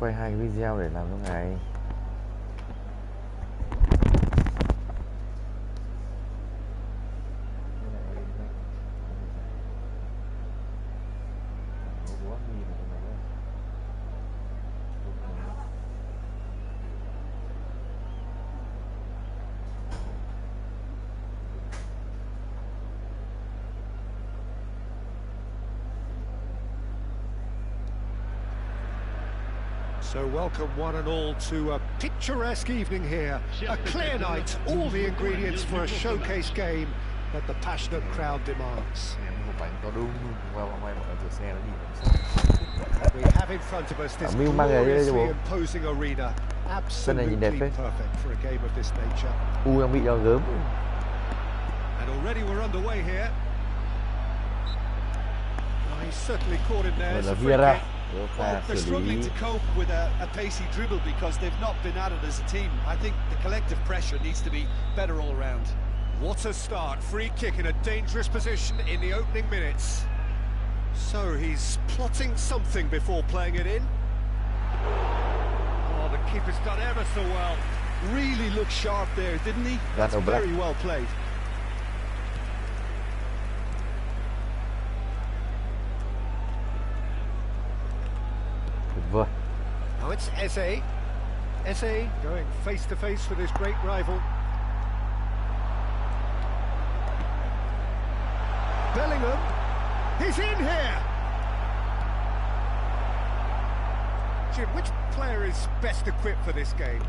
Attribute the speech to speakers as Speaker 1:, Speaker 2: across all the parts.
Speaker 1: quay 2 cái video để làm trong ngày.
Speaker 2: So welcome one and all to a picturesque evening here, a clear night, all the ingredients for a showcase game that the passionate crowd demands. We have in front of us this gloriously imposing arena, absolutely perfect for a game of this nature. And already we're underway here. Well, he's certainly caught in there.
Speaker 3: Well, they're struggling to cope with a pacey dribble because they've not been at it as a team. I think the collective pressure needs to be better all around.
Speaker 2: What a start. Free kick in a dangerous position in the opening minutes. So he's plotting something before playing it in. Oh, the keeper's done ever so well.
Speaker 3: Really looked sharp there, didn't he? That's very well played.
Speaker 2: Now it's Eze. Eze going face to face with his great rival. Bellingham, he's in here! Jim, which player is best equipped for this game?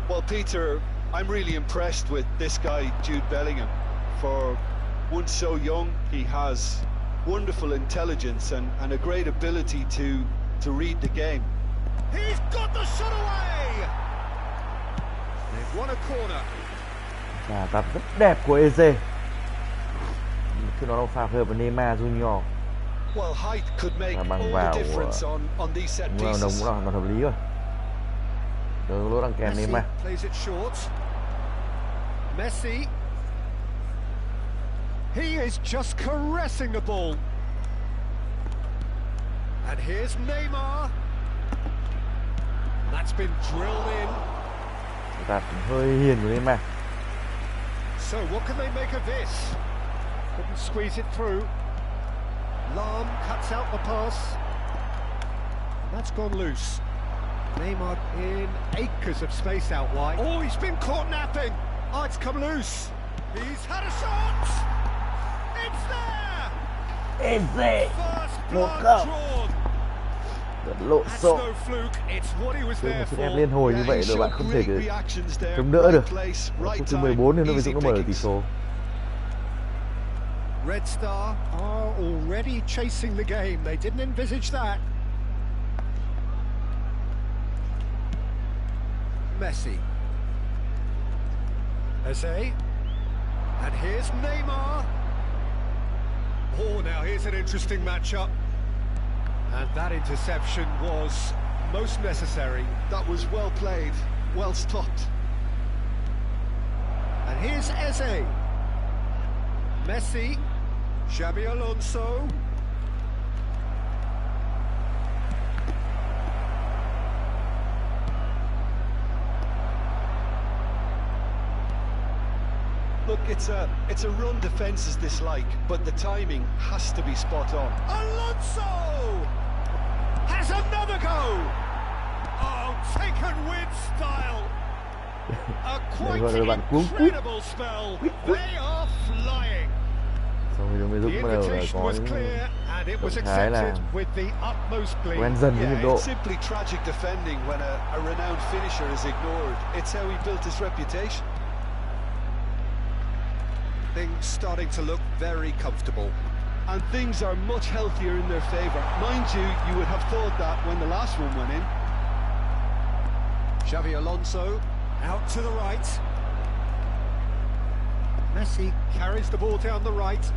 Speaker 3: Well, Peter, I'm really impressed with this guy, Jude Bellingham. For one so young, he has wonderful intelligence and a great ability to read the game.
Speaker 2: He's got the shot away! They've won a corner.
Speaker 1: Pha tạt rất đẹp của Eze. Khi nó pha phối hợp với Neymar Junior. Và bằng vào nó hợp lý rồi. Đường lỗ đang kèm Neymar.
Speaker 2: Messi. He is just caressing the ball. And here's Neymar. That's been drilled in.
Speaker 1: Tạt hơi hiền của Neymar.
Speaker 2: So what can they make of this? Couldn't squeeze it through. Lam cuts out the pass. That's gone loose. Neymar in acres of space out wide. Oh, he's been caught napping. Oh, it's come loose. He's had a shot. It's there.
Speaker 1: Eze.
Speaker 2: First blood drawn.
Speaker 1: Lộn xộn. Với một sức ép liên hồi như vậy rồi bạn không thể chống đỡ được. Phút thứ 14 thì nó mới dũng nó mở được tỷ số.
Speaker 2: Red Star are already chasing the game. They didn't envisage that. Messi. Eze. And here's Neymar. Oh, now here's an interesting matchup. And that interception was most necessary.
Speaker 3: That was well played, well stopped.
Speaker 2: And here's Eze. Messi. Xabi Alonso.
Speaker 3: Look, it's a run defences dislike, but the timing has to be spot on.
Speaker 2: Alonso has another go. Oh, taken with style. A quite incredible spell. They are flying. The invitation was clear and it was accepted with the utmost glee.
Speaker 3: It's simply tragic defending when a renowned finisher is ignored. It's how he built his reputation.
Speaker 2: Things starting to look very comfortable.
Speaker 3: And things are much healthier in their favour. Mind you, you would have thought that when the last one went in.
Speaker 2: Xabi Alonso out to the right. Messi carries the ball down the right.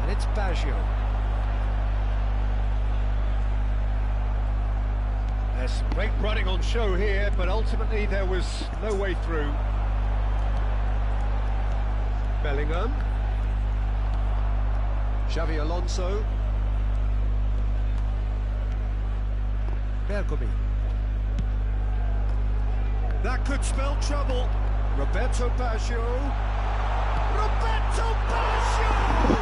Speaker 2: And it's Baggio. There's some great running on show here, but ultimately there was no way through. Bellingham. Xabi Alonso. Bergomi. That could spell trouble. Roberto Baggio. Roberto Baggio!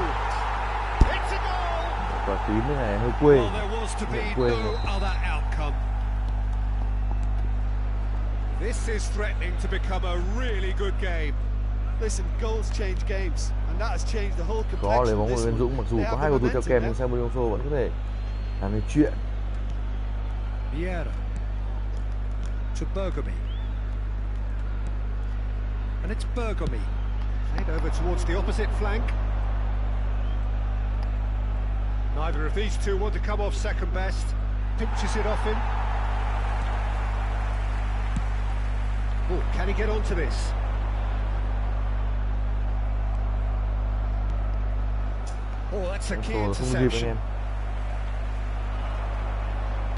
Speaker 2: It's a goal!
Speaker 1: Quả tím thế này hơi quê.
Speaker 2: Well, there was to be no other outcome. This is threatening to become a really good game.
Speaker 3: Listen, goals change games, and that has changed the whole
Speaker 1: Có
Speaker 3: complexion
Speaker 1: lấy
Speaker 3: of
Speaker 1: bóng của
Speaker 3: this
Speaker 1: Huyền
Speaker 3: one.
Speaker 1: Dũng, mặc dù có hai cầu thủ theo kèm nhưng Samuel Alonso vẫn có thể làm được chuyện.
Speaker 2: Vieira to Bergomi. And it's Bergomi. Played over towards the opposite flank. Neither of these two want to come off second best. Pinches it off him. Oh, can he get onto this? Oh, that's a key interception.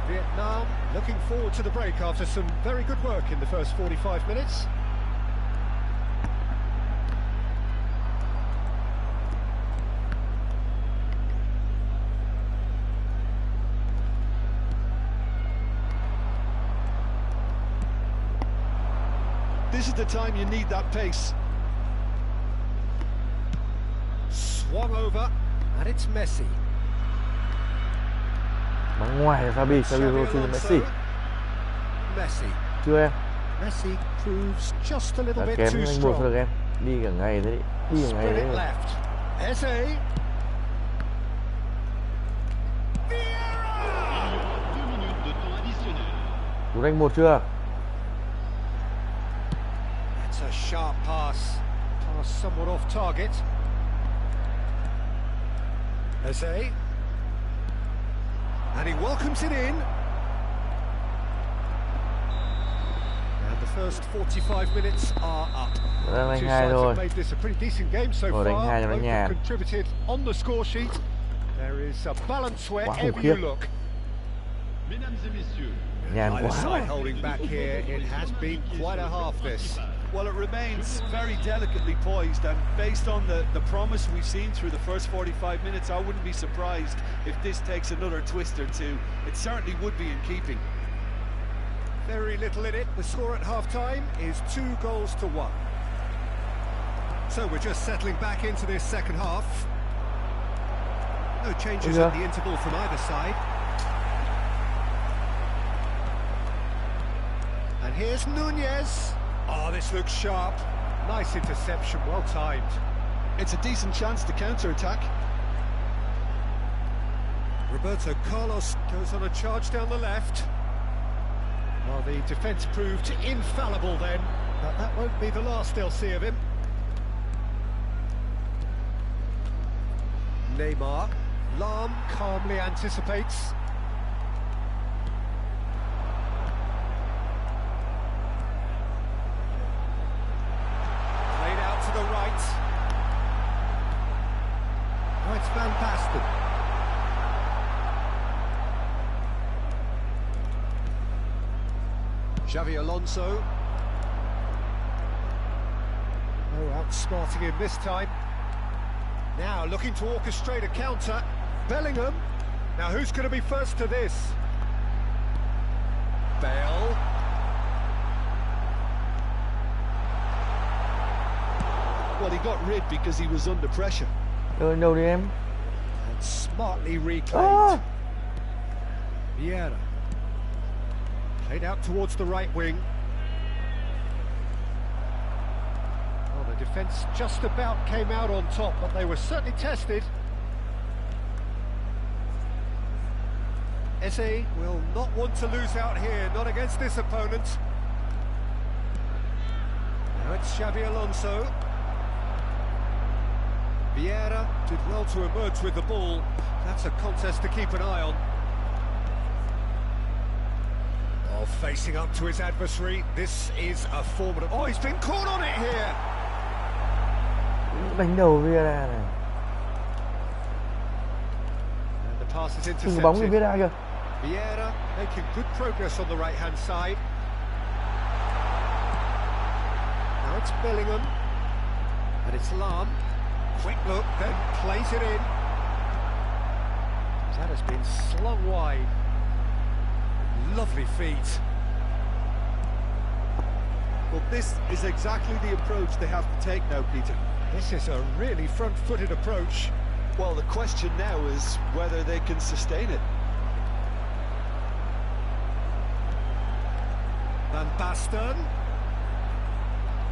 Speaker 2: Vietnam looking forward to the break after some very good work in the first 45 minutes.
Speaker 3: This is the time you need that pace.
Speaker 2: Swung over, and it's Messi.
Speaker 1: Bắn ngoài là Fabi cho Messi.
Speaker 2: Messi.
Speaker 1: Chưa em?
Speaker 2: Messi proves just a little bit
Speaker 1: Kém
Speaker 2: too
Speaker 1: anh
Speaker 2: strong.
Speaker 1: một em. Đi cả ngày thế, đi cả ngày đấy.
Speaker 2: Left. Eze.
Speaker 1: Cú đánh một chưa?
Speaker 2: That's a sharp pass. Pass somewhat off target. Eze. And he welcomes it in. And the first 45 minutes are up.
Speaker 1: Đang đánh
Speaker 2: Two
Speaker 1: hai
Speaker 2: sides
Speaker 1: rồi.
Speaker 2: have made this a pretty decent game so
Speaker 1: Rồi, đánh
Speaker 2: far.
Speaker 1: hai cho nó
Speaker 2: Both
Speaker 1: nhàn.
Speaker 2: have contributed on the score sheet. There is a balance
Speaker 1: Quá khủng
Speaker 2: wherever
Speaker 1: khiếp.
Speaker 2: you look.
Speaker 1: Nhàn
Speaker 2: Neither
Speaker 1: quá.
Speaker 2: side holding back here. It has been quite a half this.
Speaker 3: Well, it remains very delicately poised, and based on the promise we've seen through the first 45 minutes, I wouldn't be surprised if this takes another twist or two. It certainly would be in keeping.
Speaker 2: Very little in it. The score at half-time is 2-1. So we're just settling back into this second half. No changes at the interval from either side. And here's Nunez. Oh, this looks sharp. Nice interception, well timed.
Speaker 3: It's a decent chance to counter-attack.
Speaker 2: Roberto Carlos goes on a charge down the left. Well, the defence proved infallible then, but that won't be the last they'll see of him. Neymar. Lam calmly anticipates. Played out to the right. Oh, it's Van Basten. Xavi Alonso. Oh, outsmarting him this time. Now looking to orchestrate a counter. Bellingham. Now who's going to be first to this? Bale.
Speaker 3: Well, he got rid because he was under pressure.
Speaker 1: Đâu đi em?
Speaker 2: And smartly reclaimed. Vieira. Played out towards the right wing. Well, the defence just about came out on top, but they were certainly tested. Eze will not want to lose out here, not against this opponent. Now it's Xavi Alonso. Vieira did well to emerge with the ball. That's a contest to keep an eye on. Oh, facing up to his adversary. This is a formidable... Oh, he's been caught on it here!
Speaker 1: Đánh đầu Vieira này.
Speaker 2: And the pass is
Speaker 1: Đừng
Speaker 2: intercepted.
Speaker 1: bóng như Vieira kìa.
Speaker 2: Vieira making good progress on the right-hand side. Now it's Bellingham. And it's Lam. Quick look, then plays it in. That has been slung wide. Lovely feet.
Speaker 3: Well, this is exactly the approach they have to take now, Peter.
Speaker 2: This is a really front-footed approach.
Speaker 3: Well, the question now is whether they can sustain it.
Speaker 2: Van Basten.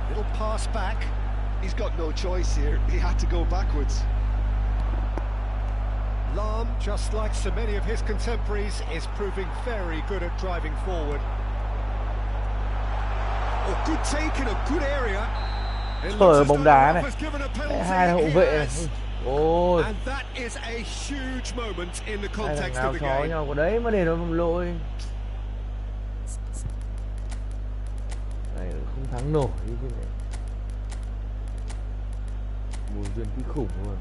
Speaker 2: Little pass back.
Speaker 3: He's got no choice here. He had to go backwards.
Speaker 2: Lahm, just like so many of his contemporaries, is proving very good at driving forward. Oh, good take in a good area.
Speaker 1: Trời, bóng đá này. Hai hậu vệ này. Ôi.
Speaker 2: And that is a huge moment in the context of the
Speaker 1: game.
Speaker 2: game.
Speaker 1: Nhau của đấy mà để nó lỗi. Này không thắng nổi như thế này. Mùi duyên kinh khủng luôn.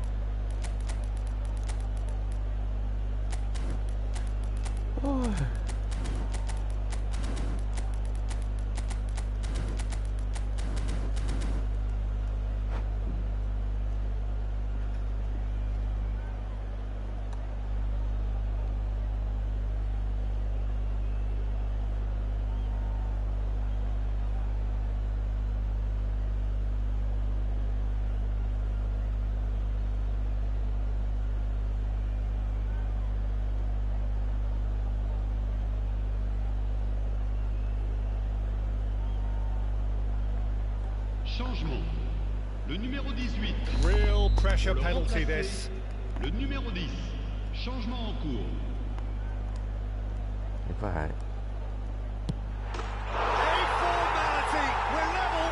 Speaker 1: Ôi.
Speaker 4: Changement. Le numéro 18.
Speaker 2: Real pressure penalty this.
Speaker 4: Le numéro 10. Changement en cours.
Speaker 1: Phải.
Speaker 2: A formality. We're level.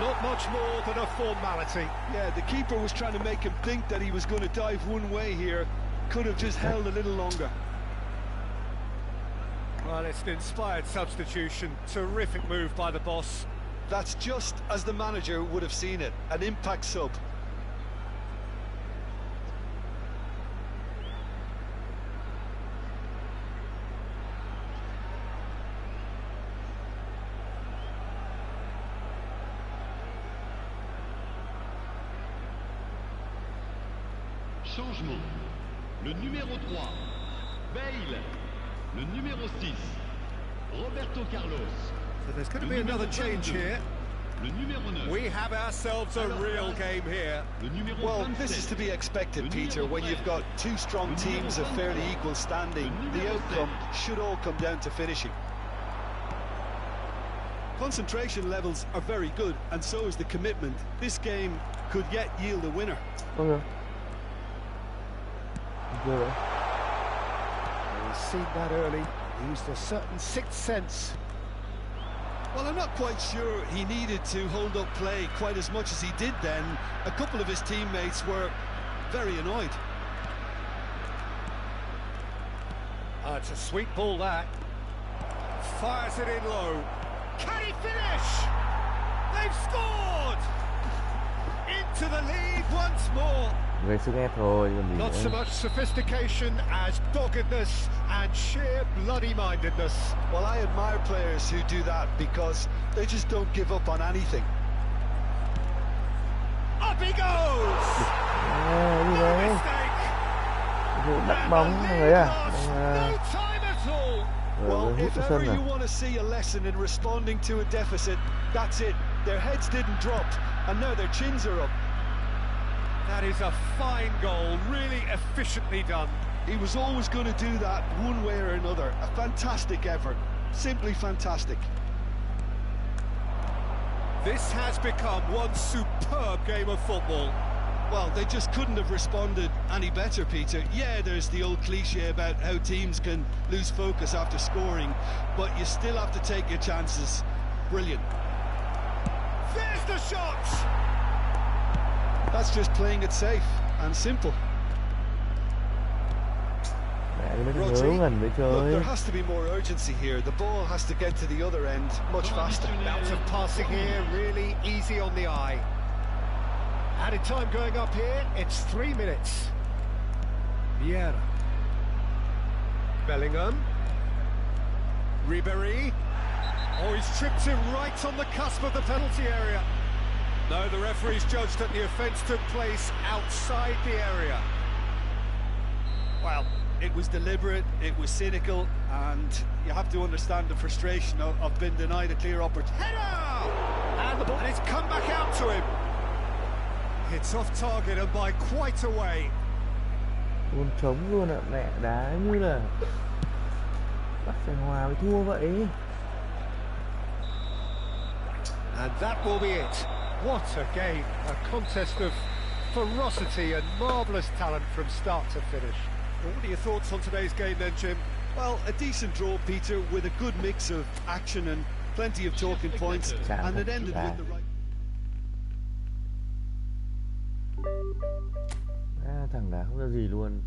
Speaker 2: Not much more than a formality.
Speaker 3: Yeah, the keeper was trying to make him think that he was going to dive one way here. Could have just held a little longer.
Speaker 2: Well, it's an inspired substitution. Terrific move by the boss.
Speaker 3: That's just as the manager would have seen it, an impact sub.
Speaker 4: Changement. Le numéro 3. Bale. Le numéro 6. Roberto Carlos.
Speaker 2: So there's going to be another change here.
Speaker 4: Le numéro 9.
Speaker 2: We have ourselves a real game here.
Speaker 4: Le numéro
Speaker 3: Well,
Speaker 4: 27.
Speaker 3: this is to be expected, Peter, when you've got two strong teams of fairly equal standing. The outcome should all come down to finishing. Concentration levels are very good, and so is the commitment. This game could yet yield a winner.
Speaker 1: Okay. Good.
Speaker 2: He's seen that early. He used a certain sixth sense.
Speaker 3: Well, I'm not quite sure he needed to hold up play quite as much as he did then. A couple of his teammates were very annoyed.
Speaker 2: It's a sweet ball, that. Fires it in low. Can he finish? They've scored! Into the lead once more.
Speaker 1: Gây sức ép thôi, còn gì
Speaker 2: Not
Speaker 1: nữa.
Speaker 2: so much sophistication as doggedness and sheer bloody-mindedness.
Speaker 3: Well, I admire players who do that because they just don't give up on anything.
Speaker 2: Up he goes!
Speaker 1: Như
Speaker 2: No
Speaker 1: đấy.
Speaker 2: mistake!
Speaker 1: Bắt bóng người à.
Speaker 2: No time at all!
Speaker 3: Well,
Speaker 1: Hút
Speaker 3: if
Speaker 1: vào
Speaker 3: ever
Speaker 1: sân
Speaker 3: you
Speaker 1: à.
Speaker 3: want to see a lesson in responding to a deficit, that's it. Their heads didn't drop, and now their chins are up.
Speaker 2: That is a fine goal, really efficiently done.
Speaker 3: He was always going to do that one way or another. A fantastic effort. Simply fantastic.
Speaker 2: This has become one superb game of football.
Speaker 3: Well, they just couldn't have responded any better, Peter. Yeah, there's the old cliche about how teams can lose focus after scoring, but you still have to take your chances. Brilliant.
Speaker 2: There's the shot!
Speaker 3: That's just playing it safe and simple.
Speaker 1: Mẹ đi mấy cái
Speaker 3: Rodri,
Speaker 1: ngớ ngẩn để
Speaker 3: look,
Speaker 1: chơi.
Speaker 3: there has to be more urgency here. The ball has to get to the other end much faster.
Speaker 2: Bouts of passing here, really easy on the eye. Added time going up here, it's 3 minutes. Vieira. Bellingham. Ribéry. Oh, he's tripped him right on the cusp of the penalty area. No, the referee's judged that the offence took place outside the area.
Speaker 3: Well, it was deliberate, it was cynical, And you have to understand the frustration of being denied a clear opportunity.
Speaker 2: Header! And the ball, and it's come back out to him. It's off target and by quite a way.
Speaker 1: Luôn trống luôn ạ, mẹ đá như là bắt phải hòa với thua vậy.
Speaker 2: And that will be it. What a game, a contest of ferocity and marvellous talent from start to finish. Well, what are your thoughts on today's game then, Jim?
Speaker 3: Well, a decent draw, Peter, with a good mix of action and plenty of talking points, and it ended with the right...
Speaker 1: Thằng đá không ra gì luôn.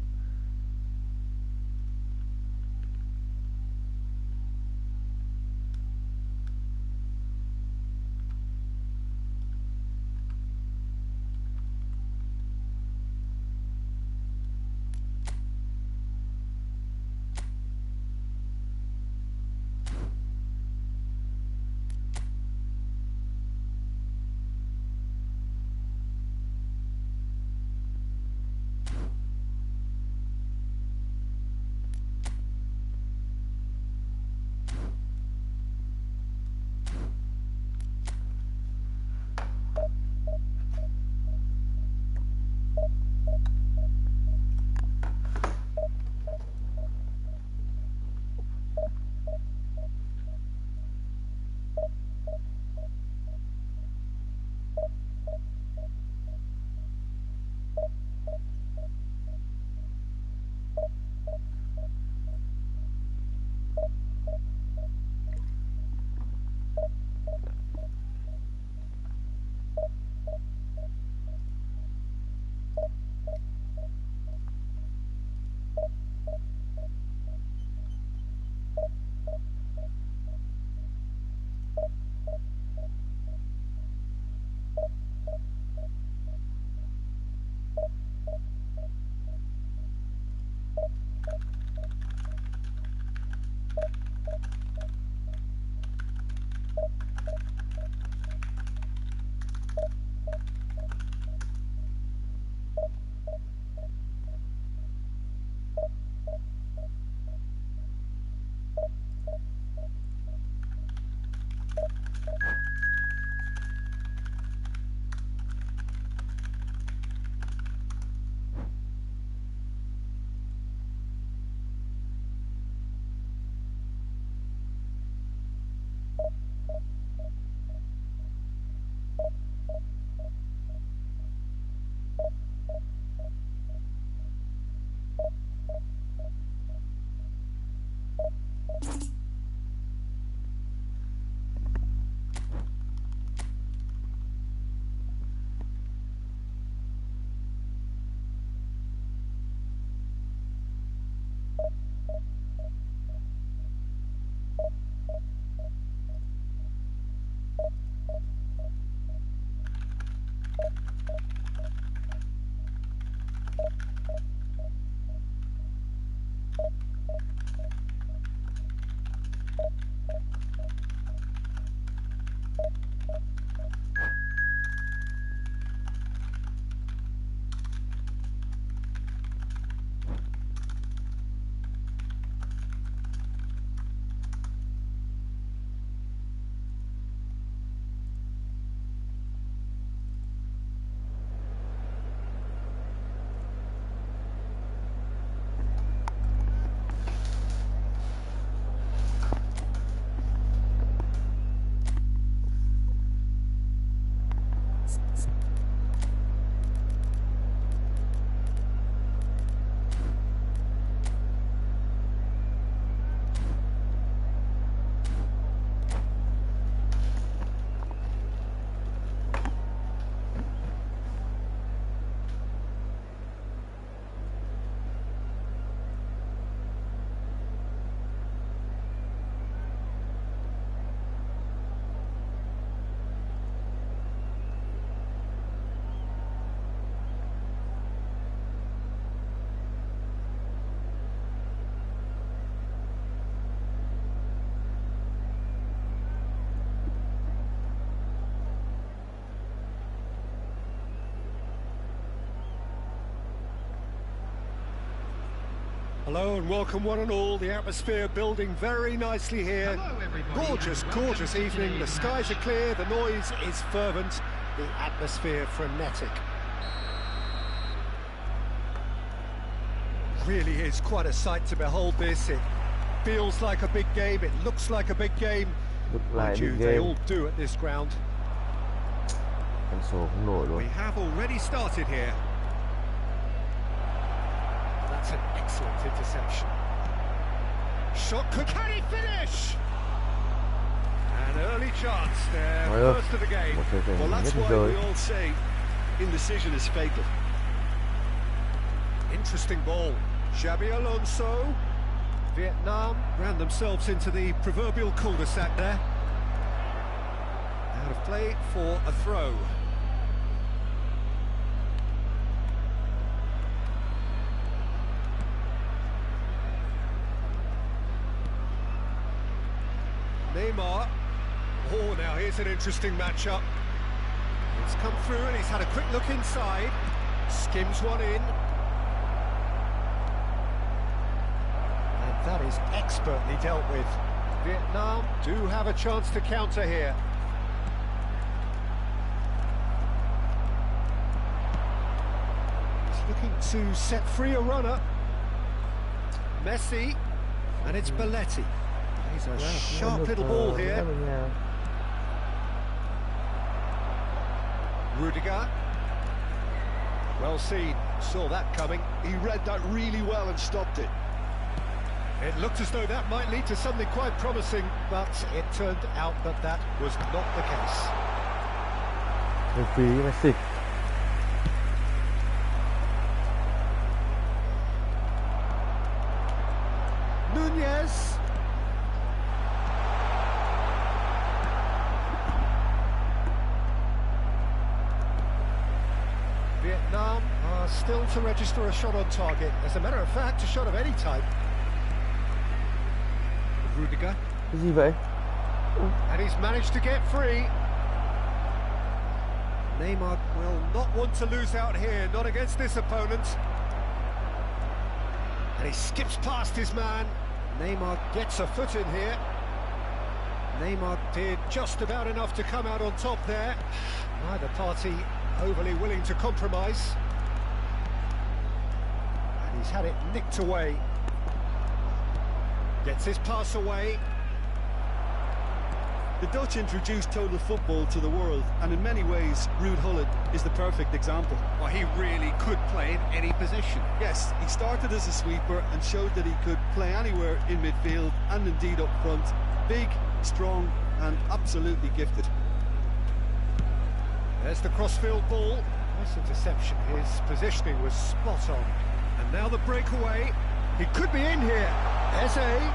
Speaker 2: Hello and welcome one and all. The atmosphere building very nicely here. Gorgeous, gorgeous evening. The skies are clear, the noise is fervent, the atmosphere frenetic. Really is quite a sight to behold this. It feels like a big game, it looks like a big game. Mind you, they all do at this ground. We have already started here. That's an excellent interception. Shot, can he finish? An early chance there, first of the game.
Speaker 3: Well, that's why we all say indecision is fatal.
Speaker 2: Interesting ball. Xabi Alonso. Vietnam ran themselves into the proverbial cul-de-sac there. Out of play for a throw. Neymar. Oh, now here's an interesting matchup. It's come through and he's had a quick look inside. Skims one in. And that is expertly dealt with. Vietnam do have a chance to counter here. He's looking to set free a runner. Messi. And it's Belletti. He's a sharp little ball here. Rudiger. Well seen, saw that coming.
Speaker 3: He read that really well and stopped it.
Speaker 2: It looked as though that might lead to something quite promising, but it turned out that that was not the case.
Speaker 1: Messi.
Speaker 2: Nunez. Vietnam are still to register a shot on target. As a matter of fact, a shot of any type. Rudiger. And he's managed to get free. Neymar will not want to lose out here, not against this opponent. And he skips past his man. Neymar gets a foot in here. Neymar did just about enough to come out on top there. Neither party overly willing to compromise. And he's had it nicked away. Gets his pass away.
Speaker 3: The Dutch introduced total football to the world, and in many ways, Ruud Gullit is the perfect example.
Speaker 2: Well, he really could play in any position.
Speaker 3: Yes, he started as a sweeper and showed that he could play anywhere in midfield and indeed up front. Big, strong, and absolutely gifted.
Speaker 2: There's the crossfield ball. Nice interception. His positioning was spot on. And now the breakaway. He could be in here. Eze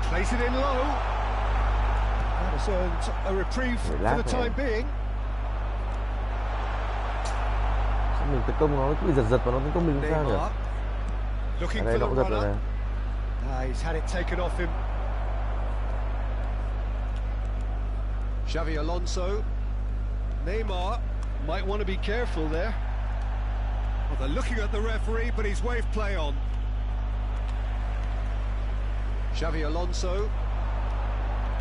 Speaker 2: plays it in low. That has earned a reprieve for the time being.
Speaker 1: Mình tấn công nó cứ bị giật và nó tấn công mình sao nhỉ?
Speaker 2: Looking for the runner. He's had it taken off him. Xabi Alonso. Neymar
Speaker 3: might want to be careful there.
Speaker 2: Well, they're looking at the referee, but he's waved play on. Xabi Alonso.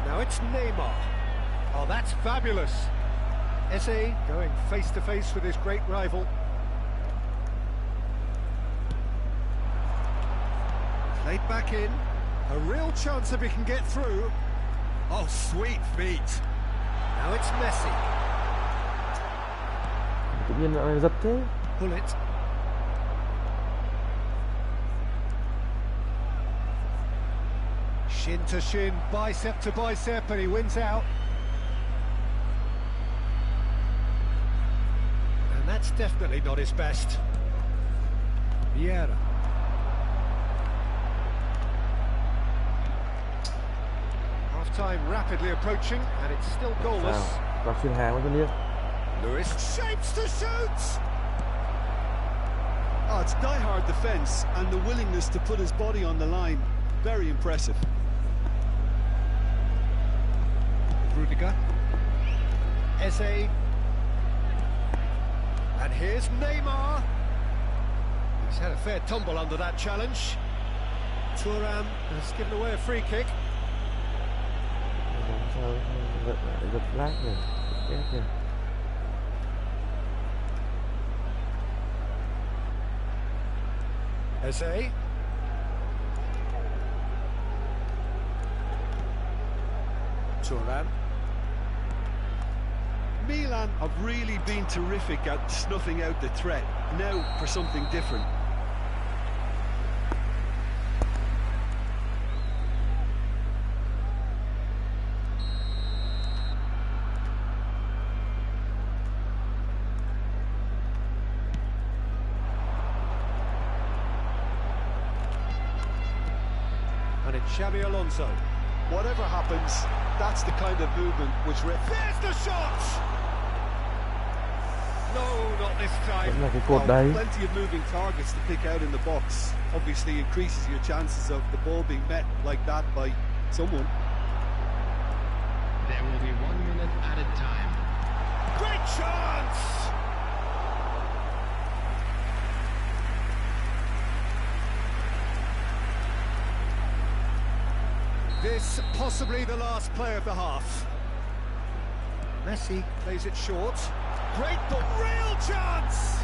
Speaker 2: Now it's Neymar. Oh, that's fabulous. Eze going face to face with his great rival. Played back in. A real chance if he can get through. Oh, sweet feet. Now it's Messi.
Speaker 1: Tự nhiên nó giật thế.
Speaker 2: Bullet. Shin to shin, bicep to bicep, and he wins out. And that's definitely not his best. Vieira. Half-time rapidly approaching, and it's still goalless. Lewis shapes to shoot!
Speaker 3: Oh, it's die-hard defence and the willingness to put his body on the line. Very impressive.
Speaker 2: Rudiger. Eze. And here's Neymar. He's had a fair tumble under that challenge. Thuram has given away a free kick.
Speaker 1: Sao giật lag này, ép này.
Speaker 2: Eze. Thuram.
Speaker 3: Milan have really been terrific at snuffing out the threat. Now for something different.
Speaker 2: And it's Xabi Alonso.
Speaker 3: Whatever happens, that's the kind of movement which...
Speaker 2: There's the shot! No, not this time.
Speaker 1: Vẫn là cái cột đấy.
Speaker 3: Plenty of moving targets to pick out in the box. Obviously increases your chances of the ball being met like that by someone.
Speaker 4: There will be 1 minute added time.
Speaker 2: Great chance! This possibly the last play of the half. Messi plays it short. Great ball, real chance!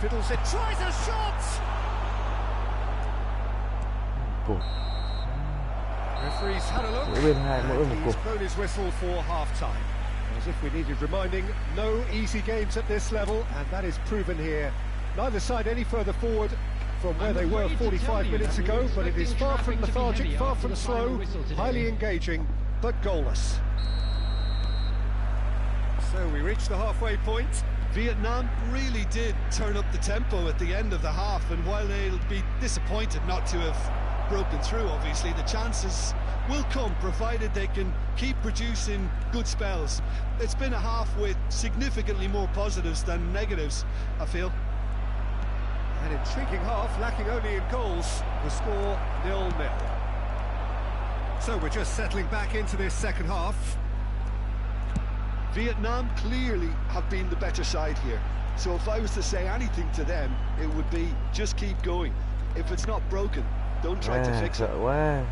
Speaker 2: Fiddles it, tries a shot!
Speaker 1: Cột.
Speaker 2: Referee's had a look.
Speaker 1: And
Speaker 2: he's blown his whistle for half-time. As if we needed reminding, no easy games at this level, and that is proven here. Neither side any further forward from where they were 45 minutes ago, but it is far from lethargic, far from slow, highly engaging, but goalless. So we reach the halfway point.
Speaker 3: Vietnam really did turn up the tempo at the end of the half, and while they'll be disappointed not to have broken through, obviously, the chances will come, provided they can keep producing good spells. It's been a half with significantly more positives than negatives, I feel.
Speaker 2: An intriguing half, lacking only in goals. The score 0-0. So we're just settling back into this second half.
Speaker 3: Vietnam clearly have been the better side here. So if I was to say anything to them, it would be just keep going. If it's not broken, don't try to fix it.
Speaker 1: Quá.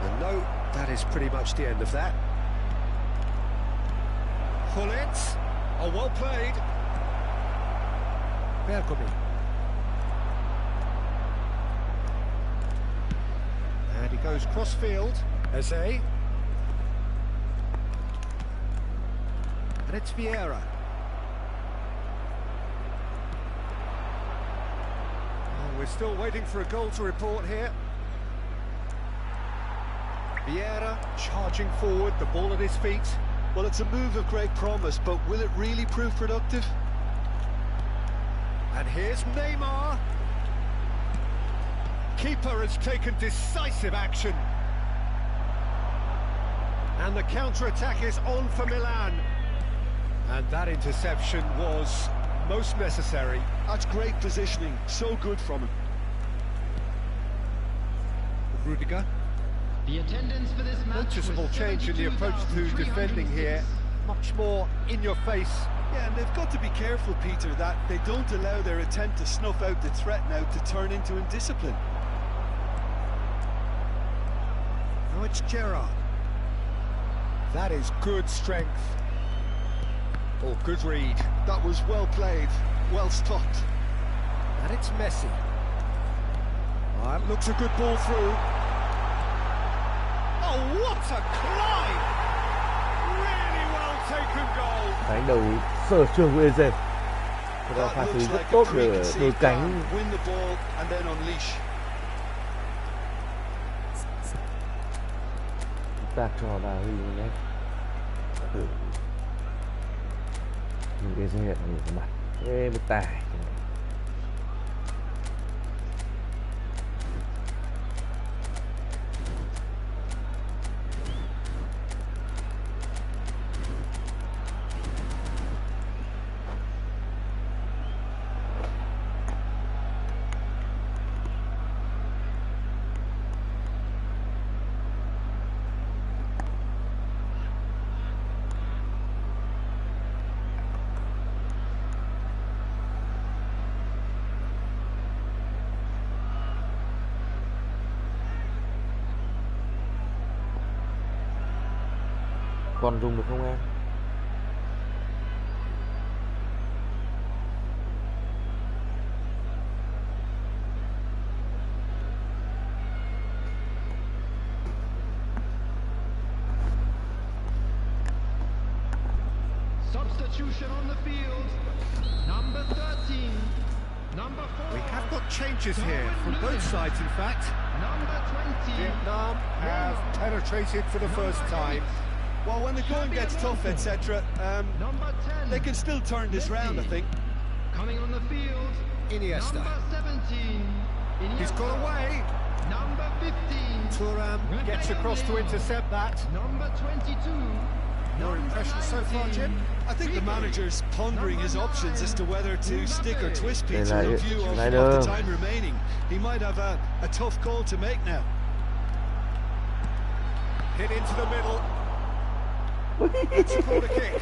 Speaker 2: And no, that is pretty much the end of that. Pull it. Oh, well played. Bergomi. And he goes cross-field. Eze. And it's Vieira. Oh, we're still waiting for a goal to report here. Vieira charging forward, the ball at his feet.
Speaker 3: Well, it's a move of great promise, but will it really prove productive?
Speaker 2: And here's Neymar. Keeper has taken decisive action. And the counter-attack is on for Milan. And that interception was most necessary.
Speaker 3: That's great positioning, so good from him.
Speaker 2: Rudiger.
Speaker 4: The attendance for this match
Speaker 2: Noticeable change in the approach to defending here. Much more in your face.
Speaker 3: Yeah, and they've got to be careful, Peter, that they don't allow their attempt to snuff out the threat now to turn into indiscipline.
Speaker 2: Now it's Gerrard. That is good strength. Oh, good read.
Speaker 3: That was well played, well stopped.
Speaker 2: And it's Messi. That looks a good ball through. Oh, what a climb! Really well taken goal.
Speaker 1: Đánh đầu sở trường của Eze. Thật ra pha xử rất tốt để đôi cánh.
Speaker 3: Win the ball and then unleash.
Speaker 1: Tạt cho vào Huyền nhé. Nhìn Eze hiện nhìn cái mặt. Ê mới tài. Còn dùng được không em?
Speaker 4: Substitution on the field. Number 13. Number 4.
Speaker 2: We have got changes here from both sides, in fact.
Speaker 4: Number 20.
Speaker 2: Vietnam have penetrated for the first time.
Speaker 3: Well, when the going gets tough, etc.,
Speaker 4: Number 10.
Speaker 3: they can still turn this round, I think.
Speaker 4: Coming on the field.
Speaker 2: Iniesta.
Speaker 4: Number 17.
Speaker 2: He's
Speaker 4: Iniesta.
Speaker 2: got away.
Speaker 4: Number 15.
Speaker 2: Thuram gets across to intercept that.
Speaker 4: Number 22.
Speaker 2: Your impression so far, Jim?
Speaker 3: I think the manager's pondering his options as to whether to stick or twist Peter
Speaker 1: Đây là
Speaker 3: in view of the
Speaker 1: Snyder.
Speaker 3: time remaining. He might have a tough call to make now.
Speaker 2: Hit into the middle. It's a corner kick.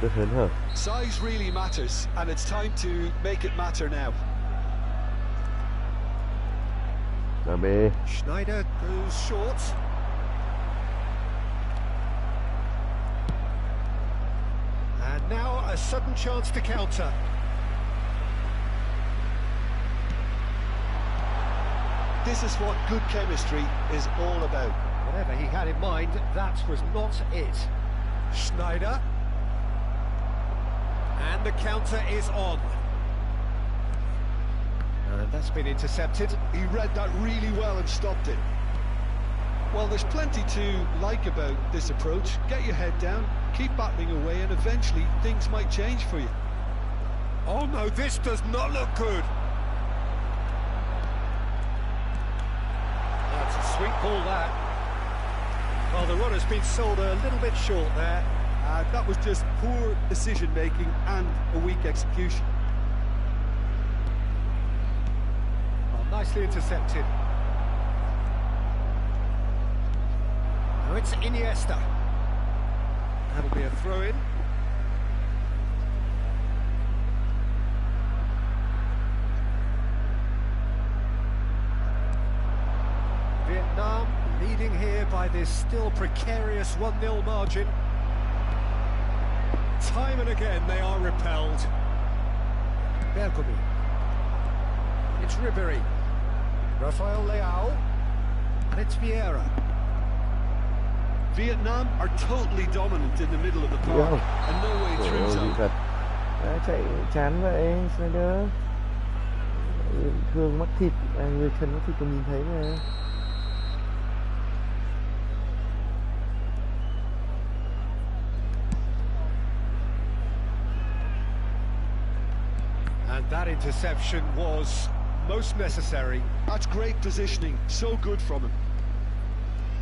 Speaker 1: Rất hớn hở.
Speaker 3: Size really matters, and it's time to make it matter now.
Speaker 1: Là B.
Speaker 2: Schneider goes short. And now a sudden chance to counter.
Speaker 3: This is what good chemistry is all about.
Speaker 2: Whatever he had in mind, that was not it. Schneider. And the counter is on. And that's been intercepted.
Speaker 3: He read that really well and stopped it. Well, there's plenty to like about this approach. Get your head down, keep battling away, and eventually things might change for you.
Speaker 2: Oh no, this does not look good. That's a sweet ball, that. Well, the runner's been sold a little bit short there.
Speaker 3: That was just poor decision-making and a weak execution.
Speaker 2: Well, nicely intercepted. Now it's Iniesta. That'll be a throw-in. Vietnam leading here by this still precarious 1-0 margin. Time and again they are repelled. Bergomi. It's Ribéry. Rafael Leao. And it's Vieira.
Speaker 3: Vietnam are totally dominant in the middle of the park, and no way
Speaker 1: Trời
Speaker 3: through
Speaker 1: ơi, bị
Speaker 3: zone.
Speaker 1: thật. Đã chạy chán vậy, Snyder. Thương mắc thịt, người chân mắc thịt còn nhìn thấy mà.
Speaker 2: And that interception was most necessary.
Speaker 3: That's great positioning, so good from him.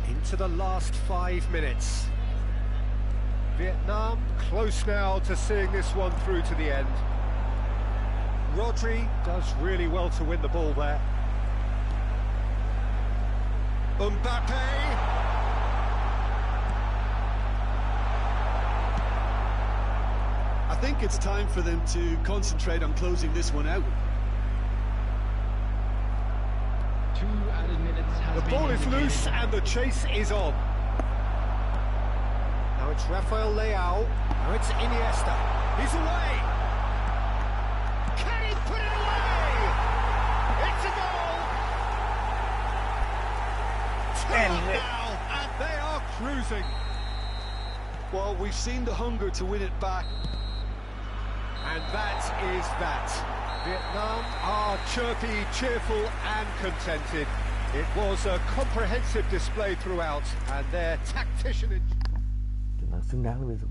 Speaker 2: Into the last 5 minutes. Vietnam close now to seeing this one through to the end. Rodri does really well to win the ball there. Mbappe.
Speaker 3: I think it's time for them to concentrate on closing this one out.
Speaker 4: 2 added minutes has
Speaker 2: The
Speaker 4: been
Speaker 2: ball is
Speaker 4: indicated.
Speaker 2: loose and the chase is on. Now it's Rafael Leao. Now it's Iniesta. He's away. Can he put it away? It's a goal. 2-1 now, and they are cruising.
Speaker 3: Well, we've seen the hunger to win it back.
Speaker 2: And that is that. Vietnam are chirpy, cheerful and contented. It was a comprehensive display throughout, and their tactician...
Speaker 1: Tưởng là xứng đáng bây giờ.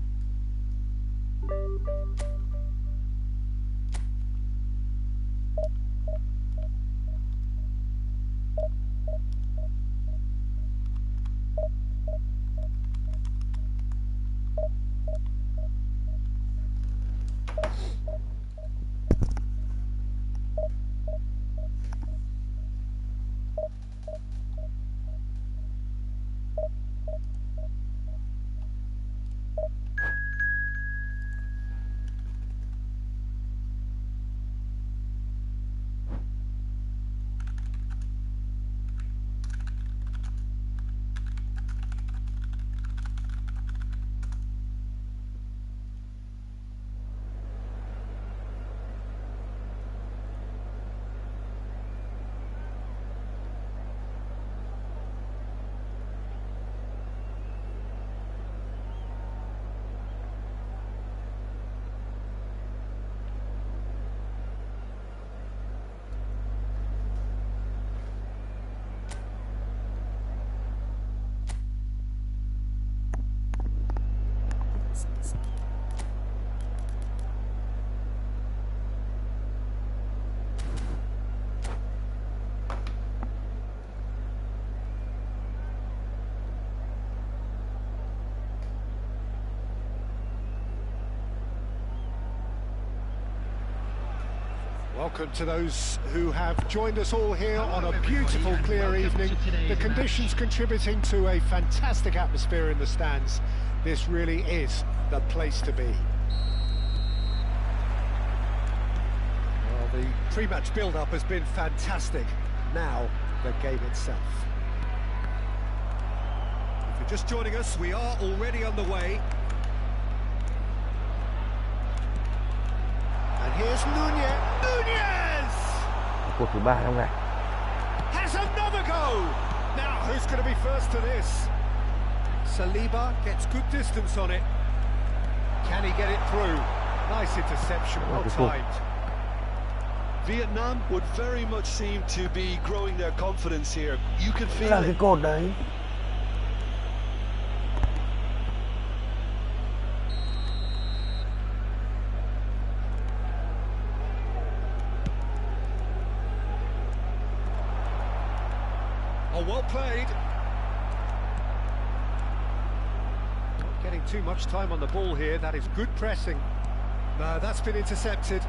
Speaker 2: Welcome to those who have joined us all here on a beautiful, clear evening. The conditions contributing to a fantastic atmosphere in the stands. This really is the place to be. Well, the pre-match build-up has been fantastic. Now, the game itself. If you're just joining us, we are already underway. And here's Nunez.
Speaker 1: Cuộc thứ 3 trong ngày.
Speaker 2: Has another go. Now, who's going to be first to this? Saliba gets good distance on it. Can he get it through? Nice interception, well timed.
Speaker 3: Vietnam would very much seem to be growing their confidence here. You can feel
Speaker 1: Là
Speaker 3: it.
Speaker 1: cái cột đấy.
Speaker 2: Oh, well played. Not getting too much time on the ball here. That is good pressing. No, that's been intercepted.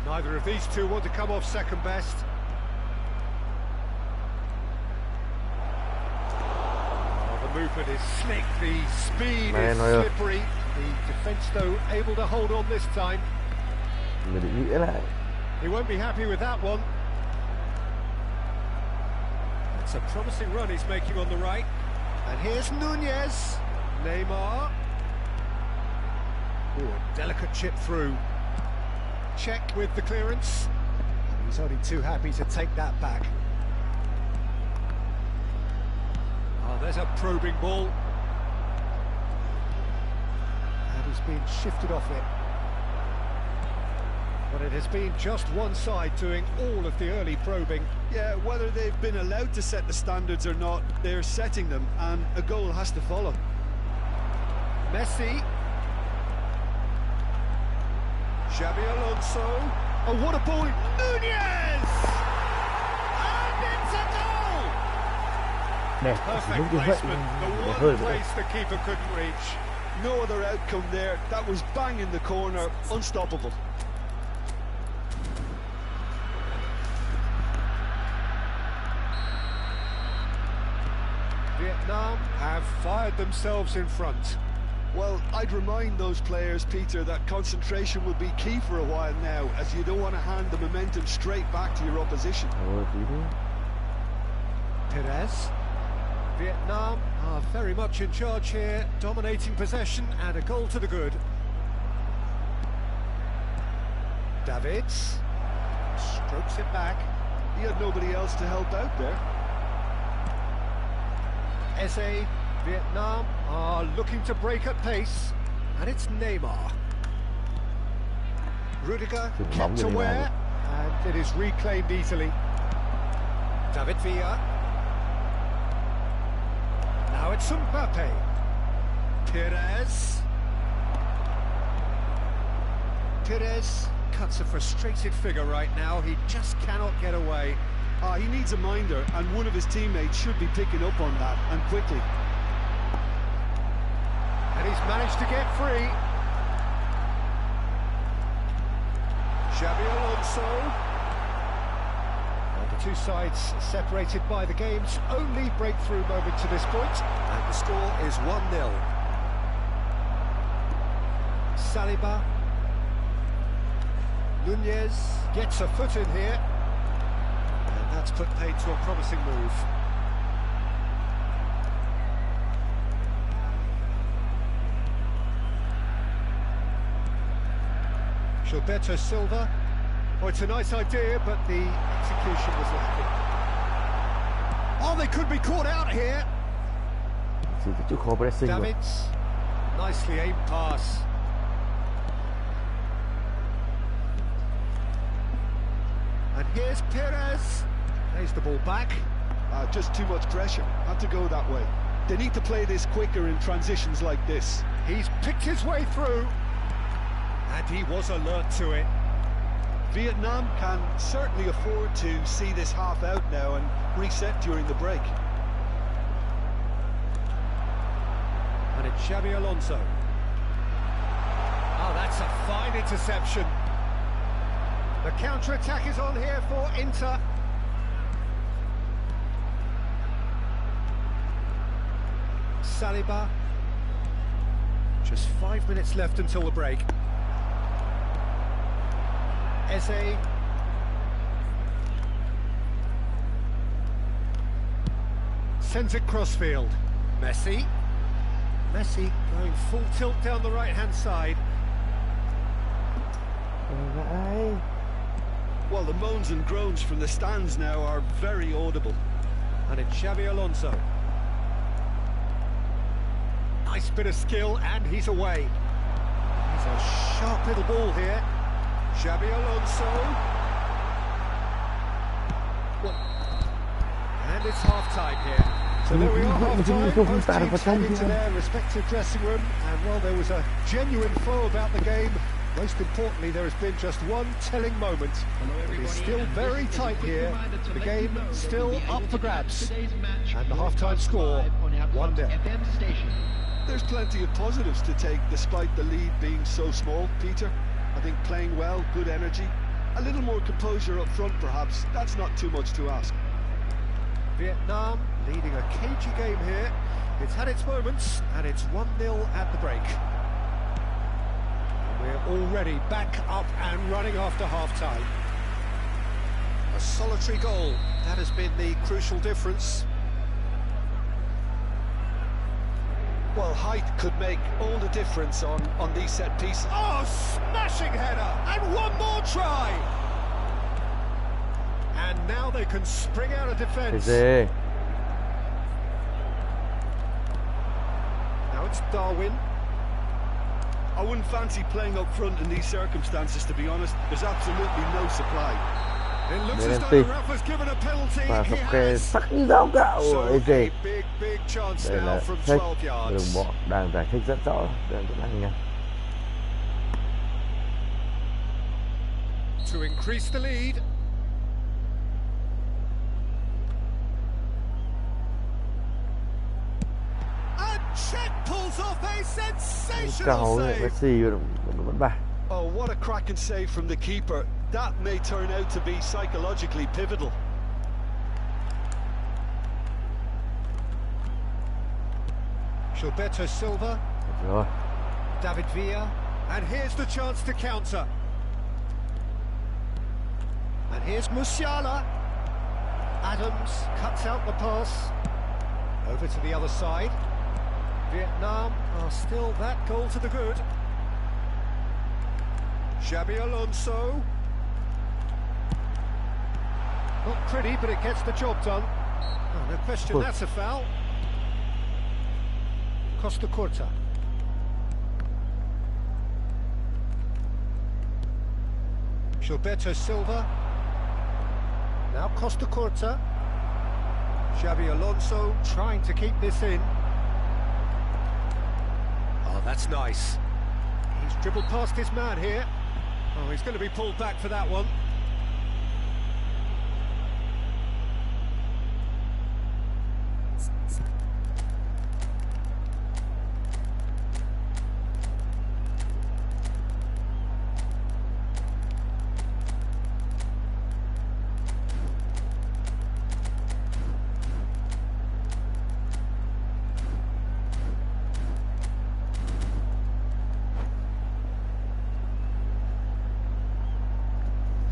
Speaker 2: Neither of these two want to come off second best. Oh, the movement is slick. The speed is slippery. The defence, though, able to hold on this time.
Speaker 1: Người định nghĩa lại.
Speaker 2: He won't be happy with that one. It's a promising run he's making on the right. And here's Nunez. Neymar. Ooh, a delicate chip through. Check with the clearance. He's only too happy to take that back. Oh, there's a probing ball. And he's been shifted off it. But it has been just one side doing all of the early probing.
Speaker 3: Yeah, whether they've been allowed to set the standards or not, they're setting them, and a goal has to follow.
Speaker 2: Messi. Xabi Alonso. Oh, what a ball! Nunez! And it's a goal!
Speaker 1: Đẹp,
Speaker 2: Perfect
Speaker 1: lúc như vậy
Speaker 2: placement. The
Speaker 1: một hơi
Speaker 2: one
Speaker 1: nữa.
Speaker 2: place the keeper couldn't reach.
Speaker 3: No other outcome there. That was bang in the corner, unstoppable.
Speaker 2: Vietnam have fired themselves in front.
Speaker 3: Well, I'd remind those players, Peter, that concentration will be key for a while now, as you don't want to hand the momentum straight back to your opposition.
Speaker 2: Perez. Vietnam are very much in charge here, dominating possession and a goal to the good. Davids strokes it back.
Speaker 3: He had nobody else to help out there.
Speaker 2: Eze, Vietnam are looking to break at pace, and it's Neymar. Rudiger kept aware, and it is reclaimed easily. David Villa. Now it's Mbappe. Perez. Perez cuts a frustrated figure right now. He just cannot get away.
Speaker 3: He needs a minder, and one of his teammates should be picking up on that, and quickly.
Speaker 2: And he's managed to get free. Xabi Alonso. And the two sides separated by the game's only breakthrough moment to this point. And the score is 1-0. Saliba. Nunez gets a foot in here. And that's put paid to a promising move. Gilberto Silva. Oh, it's a nice idea, but the execution was lacking. Oh, they could be caught out here. Davids. Nicely aimed pass. And here's Perez. Plays the ball back.
Speaker 3: Just too much pressure. Had to go that way. They need to play this quicker in transitions like this.
Speaker 2: He's picked his way through, and he was alert to it.
Speaker 3: Vietnam can certainly afford to see this half out now and reset during the break.
Speaker 2: And it's Xabi Alonso. Oh, that's a fine interception. The counter-attack is on here for Inter. Saliba. Just 5 minutes left until the break. Eze. Sends it crossfield. Messi. Messi going full tilt down the right-hand side.
Speaker 3: Well, the moans and groans from the stands now are very audible.
Speaker 2: And it's Xabi Alonso. Nice bit of skill, and he's away. He's a sharp little ball here. Xabi Alonso. And it's half-time here. So there we are, half-time. Both teams head into their respective dressing room. And while there was a genuine flow about the game, most importantly, there has been just one telling moment. It is still very tight here. The game still up for grabs. And the half-time score, 1-0.
Speaker 3: There's plenty of positives to take despite the lead being so small, Peter. I think playing well, good energy, a little more composure up front perhaps, that's not too much to ask.
Speaker 2: Vietnam leading a cagey game here. It's had its moments, and it's 1-0 at the break. And we're already back up and running after half-time. A solitary goal, that has been the crucial difference.
Speaker 3: Well, height could make all the difference on these set pieces.
Speaker 2: Oh, smashing header! And one more try! And now they can spring out of defence. Now it's Darwin.
Speaker 3: I wouldn't fancy playing up front in these circumstances, to be honest. There's absolutely no supply.
Speaker 2: It looks as though Rafa's given a penalty.
Speaker 1: Và sọc kè sắc như dao gạo của EJ. Đây là Cách, đường bộ đang giải thích rất rõ, rất nhanh.
Speaker 2: To increase the lead. And Czech pulls off a sensational save.
Speaker 1: Messi vẫn bài.
Speaker 3: Oh, what a cracking save from the keeper. That may turn out to be psychologically pivotal.
Speaker 2: Gilberto Silva. David Villa. And here's the chance to counter. And here's Musiala. Adams cuts out the pass. Over to the other side. Vietnam are still that goal to the good. Xabi Alonso. Not pretty, but it gets the job done. Oh, no question, that's a foul. Costa Curta. Gilberto Silva. Now Costa Curta. Xabi Alonso trying to keep this in. Oh, that's nice. He's dribbled past his man here. Oh, he's going to be pulled back for that one.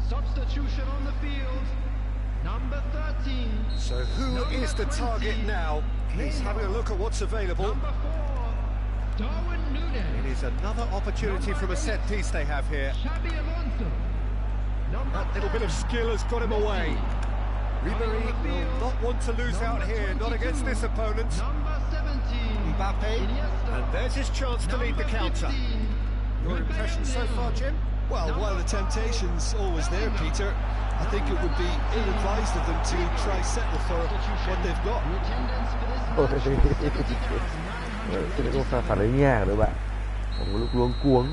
Speaker 4: Substitution on the field, number 13.
Speaker 2: So who is the target now? He's having a look at what's available.
Speaker 4: Number 4, Darwin Núñez.
Speaker 2: It is another opportunity from a set piece they have here.
Speaker 4: Xabi Alonso.
Speaker 2: That little bit of skill has got him away. Ribéry will not want to lose out here, not against this opponent.
Speaker 4: Number 17.
Speaker 2: Mbappe, and there's his chance to lead the counter. Your impression so far, Jim?
Speaker 3: Well, while the temptation's always there, Peter, I think it would be ill-advised of them to try settle for what they've got.
Speaker 1: Cái đấy không phản ứng nhà đâu bạn. Một lúc luống cuống.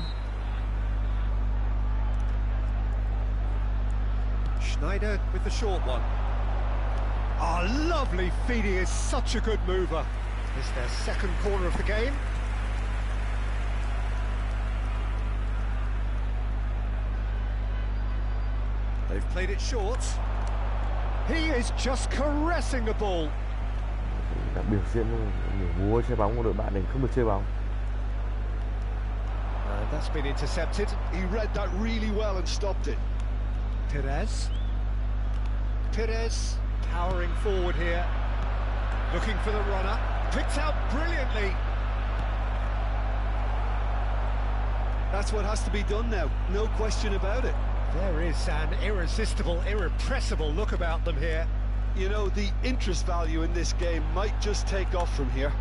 Speaker 2: Schneider with the short one. Oh, lovely feed. He is such a good mover. It's their second corner of the game. They've played it short. He is just caressing the ball.
Speaker 1: Đã biểu diễn múa chơi bóng của đội bạn này không được chơi bóng.
Speaker 2: That's been intercepted.
Speaker 3: He read that really well and stopped it.
Speaker 2: Perez powering forward here, looking for the runner. Picked out brilliantly.
Speaker 3: That's what has to be done now, no question about it.
Speaker 2: There is an irresistible, irrepressible look about them here.
Speaker 3: You know, the interest value in this game might just take off from here.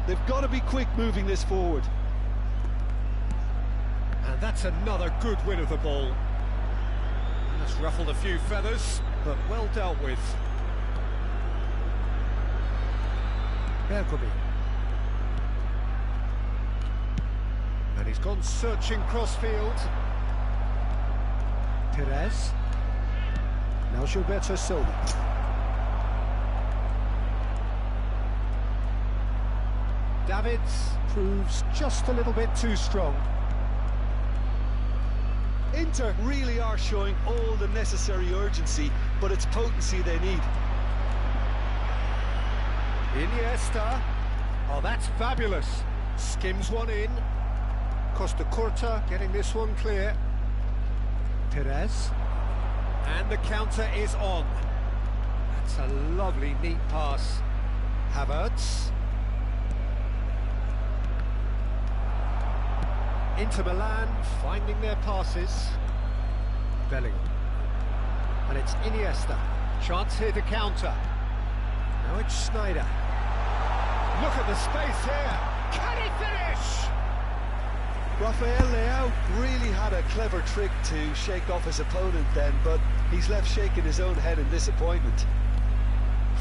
Speaker 3: They've got to be quick moving this forward.
Speaker 2: And that's another good win of the ball. That's ruffled a few feathers, but well dealt with. Bergomi. And he's gone searching crossfield. Perez. Now Gilberto Silva. Davids proves just a little bit too strong.
Speaker 3: Inter really are showing all the necessary urgency, but it's potency they need.
Speaker 2: Iniesta. Oh, that's fabulous. Skims one in. Costa Curta getting this one clear. Perez. And the counter is on. That's a lovely, neat pass. Havertz. Inter Milan finding their passes. Bellingham. And it's Iniesta. Chance here to counter. Now it's Schneider. Look at the space here. Can he finish?
Speaker 3: Rafael Leao really had a clever trick to shake off his opponent then, but he's left shaking his own head in disappointment.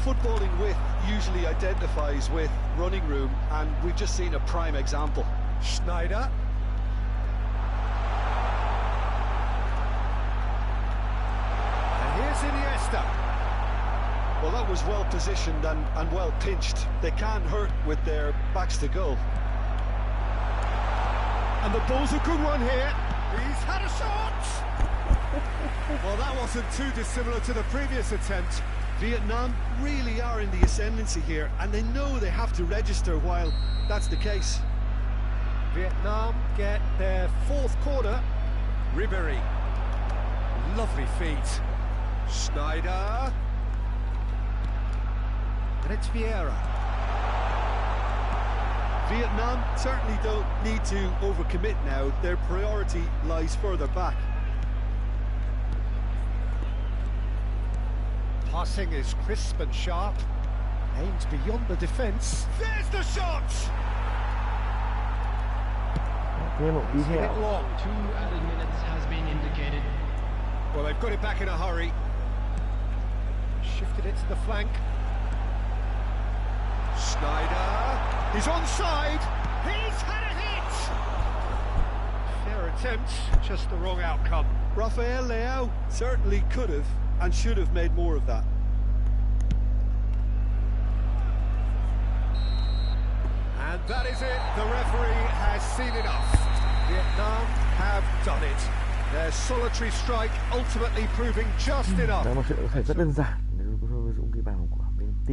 Speaker 3: Footballing width usually identifies with running room, and we've just seen a prime example.
Speaker 2: Schneider. And here's Iniesta.
Speaker 3: Well, that was well positioned and well pinched. They can't hurt with their backs to goal.
Speaker 2: And the ball's a good one here. He's had a shot! Well, that wasn't too dissimilar to the previous attempt.
Speaker 3: Vietnam really are in the ascendancy here, and they know they have to register while that's the case.
Speaker 2: Vietnam get their fourth corner. Ribéry. Lovely feet. Schneider. And it's Vieira.
Speaker 3: Vietnam certainly don't need to overcommit now. Their priority lies further back.
Speaker 2: Passing is crisp and sharp. Aimed beyond the defence. There's the shot!
Speaker 1: Thêm một tí
Speaker 2: Hit it
Speaker 1: theo.
Speaker 2: long.
Speaker 4: 2 added minutes has been indicated.
Speaker 2: Well, they've got it back in a hurry. Shifted it to the flank. Schneider. He's onside. He's had a hit. Fair attempt, just the wrong outcome.
Speaker 3: Rafael Leao certainly could have and should have made more of that.
Speaker 2: And that is it. The referee has seen enough. Vietnam have done it. Their solitary strike ultimately proving just enough.
Speaker 1: Đó là một chuyện có thể rất đơn giản nếu đối dụng ghi bàn của bên T.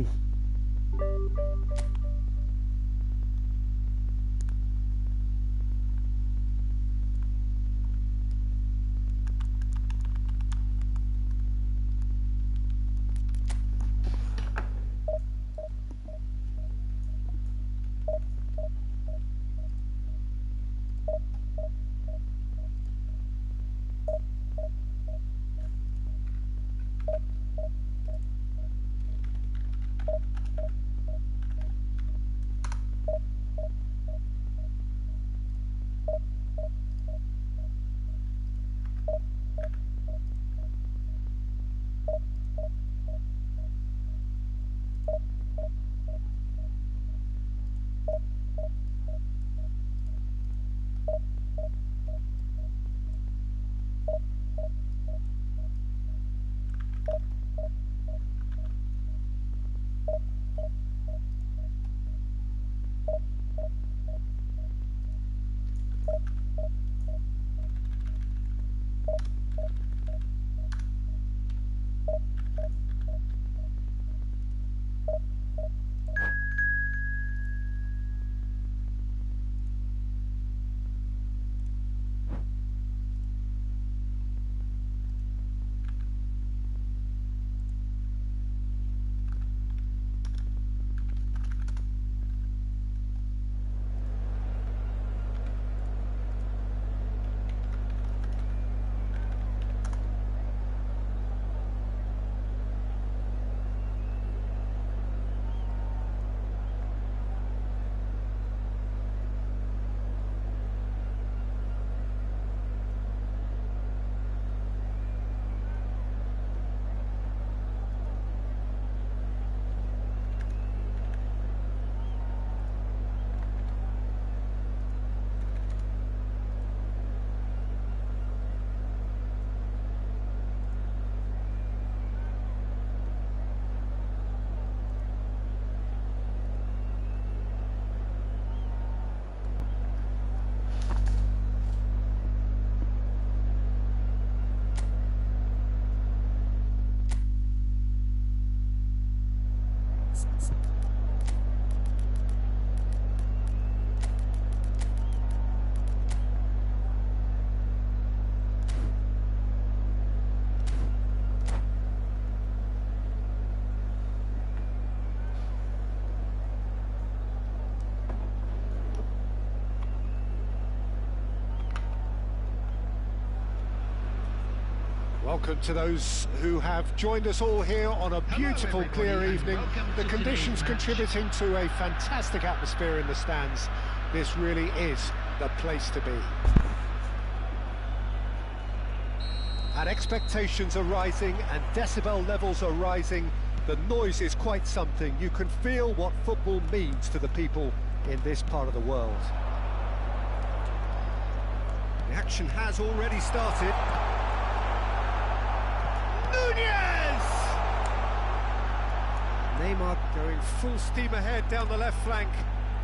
Speaker 2: Welcome to those who have joined us all here on a beautiful, clear evening. The conditions contributing to a fantastic atmosphere in the stands. This really is the place to be. And expectations are rising and decibel levels are rising. The noise is quite something. You can feel what football means to the people in this part of the world. The action has already started. Neymar going full steam ahead down the left flank.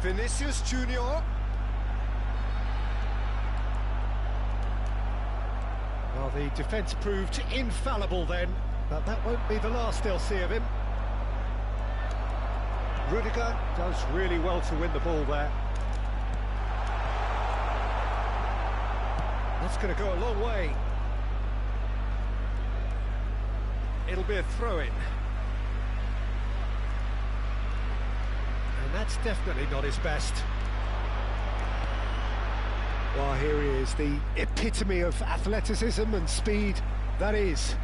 Speaker 2: Vinicius Junior. Well, the defence proved infallible then, but that won't be the last they'll see of him. Rudiger does really well to win the ball there. That's going to go a long way. It'll be a throw-in. And that's definitely not his best. Well, here he is, the epitome of athleticism and speed. That is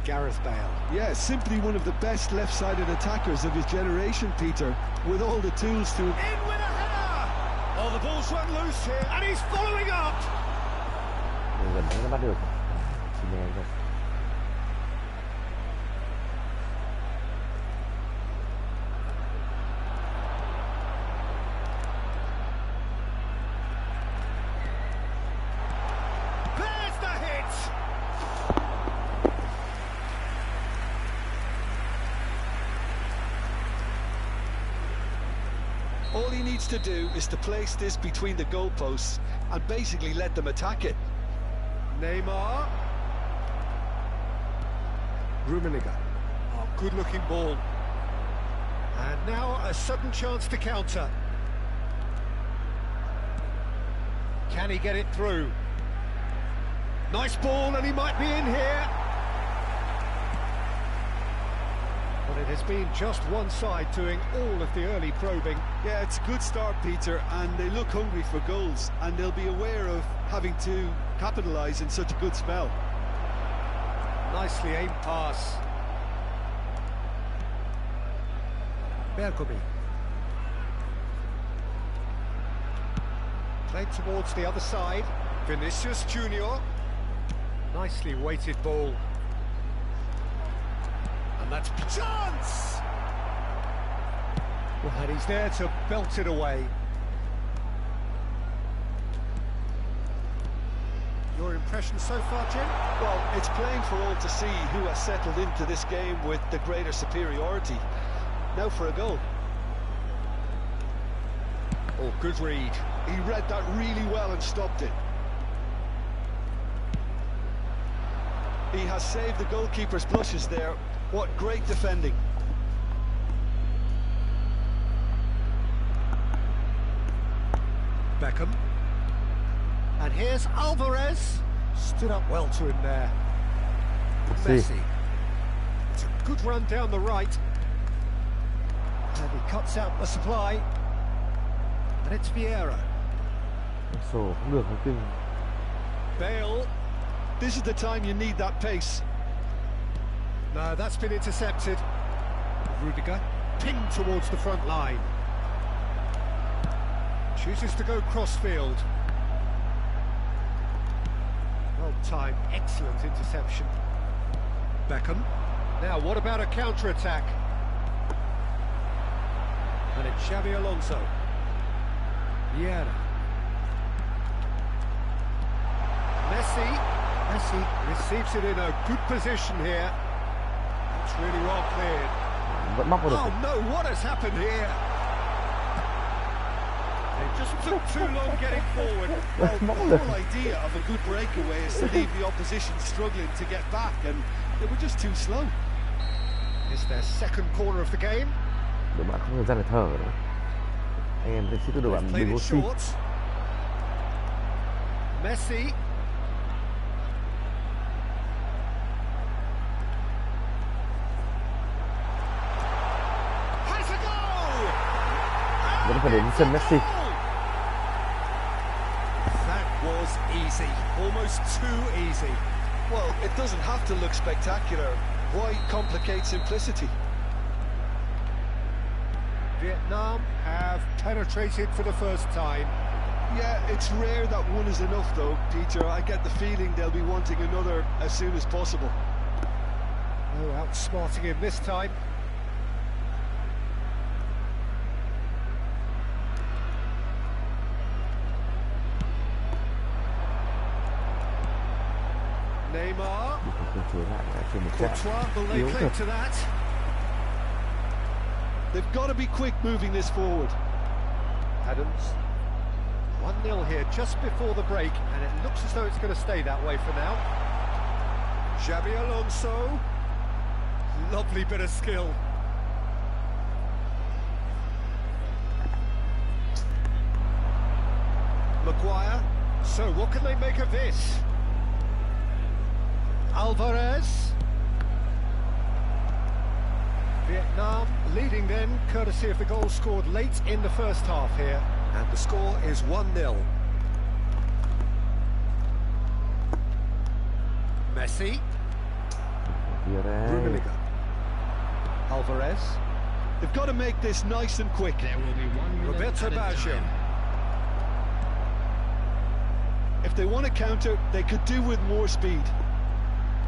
Speaker 2: Gareth Bale.
Speaker 3: Yeah, simply one of the best left-sided attackers of his generation, Peter, with all the tools to...
Speaker 2: In with a header! Oh, the ball's run loose here, and he's following up!
Speaker 1: Gần đấy nó bắt được.
Speaker 3: All he needs to do is to place this between the goalposts and basically let them attack it.
Speaker 2: Neymar. Rummenigge. Oh, good-looking ball. And now a sudden chance to counter. Can he get it through? Nice ball, and he might be in here. But it has been just one side doing all of the early probing.
Speaker 3: Yeah, it's a good start, Peter, and they look hungry for goals, and they'll be aware of having to capitalise in such a good spell.
Speaker 2: Nicely aimed pass. Bergomi. Played towards the other side. Vinicius Junior. Nicely weighted ball. And that's chance! And he's there to belt it away. Your impression so far, Jim?
Speaker 3: Well, it's plain for all to see who has settled into this game with the greater superiority. Now for a goal.
Speaker 2: Oh, good read.
Speaker 3: He read that really well and stopped it. He has saved the goalkeeper's blushes there. What great defending.
Speaker 2: Beckham. And here's Alvarez. Stood up well to him there. Messi. It's a good run down the right. And he cuts out the supply. And it's Vieira.
Speaker 1: Sổ không được không kinh.
Speaker 2: Bale.
Speaker 3: This is the time you need that pace.
Speaker 2: No, that's been intercepted. Rudiger pinned towards the front line. Chooses to go cross-field. Well-timed, excellent interception. Beckham. Now, what about a counter-attack? And it's Xabi Alonso. Vieira. Messi receives it in a good position here. That's really well cleared.
Speaker 1: Vẫn móc vào được.
Speaker 2: Oh no, what has happened here? They just took too long getting forward.
Speaker 3: Well, the whole idea of a good breakaway is to leave the opposition struggling to get back, and they were just too slow.
Speaker 2: It's their second corner of the game.
Speaker 1: để bạn không có thời gian để thở nữa. Anh em thì xin được bạn
Speaker 2: Played
Speaker 1: bình
Speaker 2: it
Speaker 1: oxy.
Speaker 2: short. Messi. Has a goal.
Speaker 1: Vẫn phải đến sân Messi.
Speaker 2: That was easy, almost too easy.
Speaker 3: Well, it doesn't have to look spectacular. Why complicate simplicity?
Speaker 2: Vietnam have penetrated for the first time.
Speaker 3: Yeah, it's rare that one is enough though, Peter. I get the feeling they'll be wanting another as soon as possible.
Speaker 2: Oh, outsmarting him this time. Neymar. Courtois will lay claim to that.
Speaker 3: They've got to be quick moving this forward.
Speaker 2: Adams. 1-0 here just before the break, and it looks as though it's going to stay that way for now. Xabi Alonso. Lovely bit of skill. Maguire. So what can they make of this? Alvarez. Vietnam leading then, courtesy of the goal scored late in the first half here. And the score is 1-0. Messi. Rummenigge. Alvarez.
Speaker 3: They've got to make this nice and quick.
Speaker 4: There will be 1 minute
Speaker 2: Roberto
Speaker 4: added
Speaker 2: Baggio.
Speaker 4: time.
Speaker 3: If they want to counter, they could do with more speed.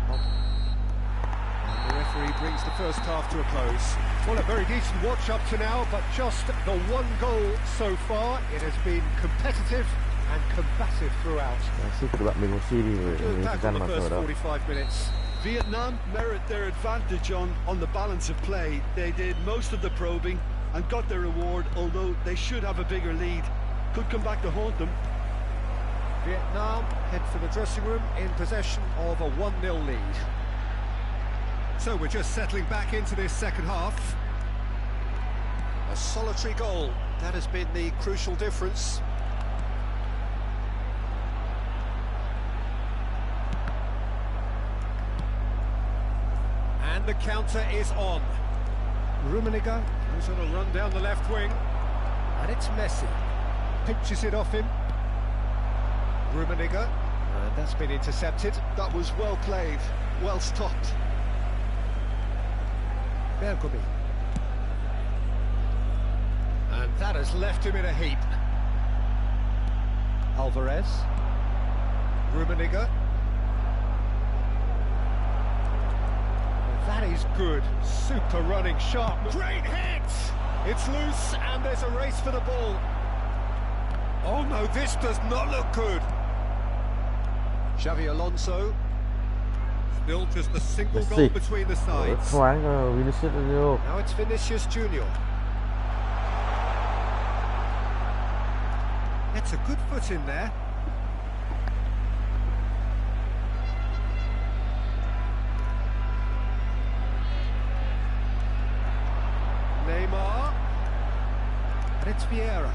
Speaker 2: And the referee brings the first half to a close. Well, a very decent watch up to now, but just the one goal so far. It has been competitive and combative throughout.
Speaker 1: Xin được bạn bình oxy đi
Speaker 2: Good
Speaker 1: thời
Speaker 2: back on
Speaker 1: gian
Speaker 2: the
Speaker 1: mà thở
Speaker 2: first
Speaker 1: đâu.
Speaker 2: 45 minutes.
Speaker 3: Vietnam merit their advantage on the balance of play. They did most of the probing and got their reward, although they should have a bigger lead. Could come back to haunt them.
Speaker 2: Vietnam head for the dressing room in possession of a 1-0 lead. So we're just settling back into this second half. A solitary goal, that has been the crucial difference. And the counter is on. Rummenigge goes on a run down the left wing. And it's Messi. Pinches it off him. Rummenigge, and that's been intercepted.
Speaker 3: That was well played, well stopped.
Speaker 2: Bergomi. And that has left him in a heap. Alvarez. Rummenigge. That is good. Super running, sharp. Great hit! It's loose, and there's a race for the ball. Oh no, this does not look good. Xabi Alonso. Still just a single goal between the sides.
Speaker 1: Thoáng cho Vinicius Junior.
Speaker 2: Now it's Vinicius Junior. It's a good foot in there. Neymar. And it's Vieira.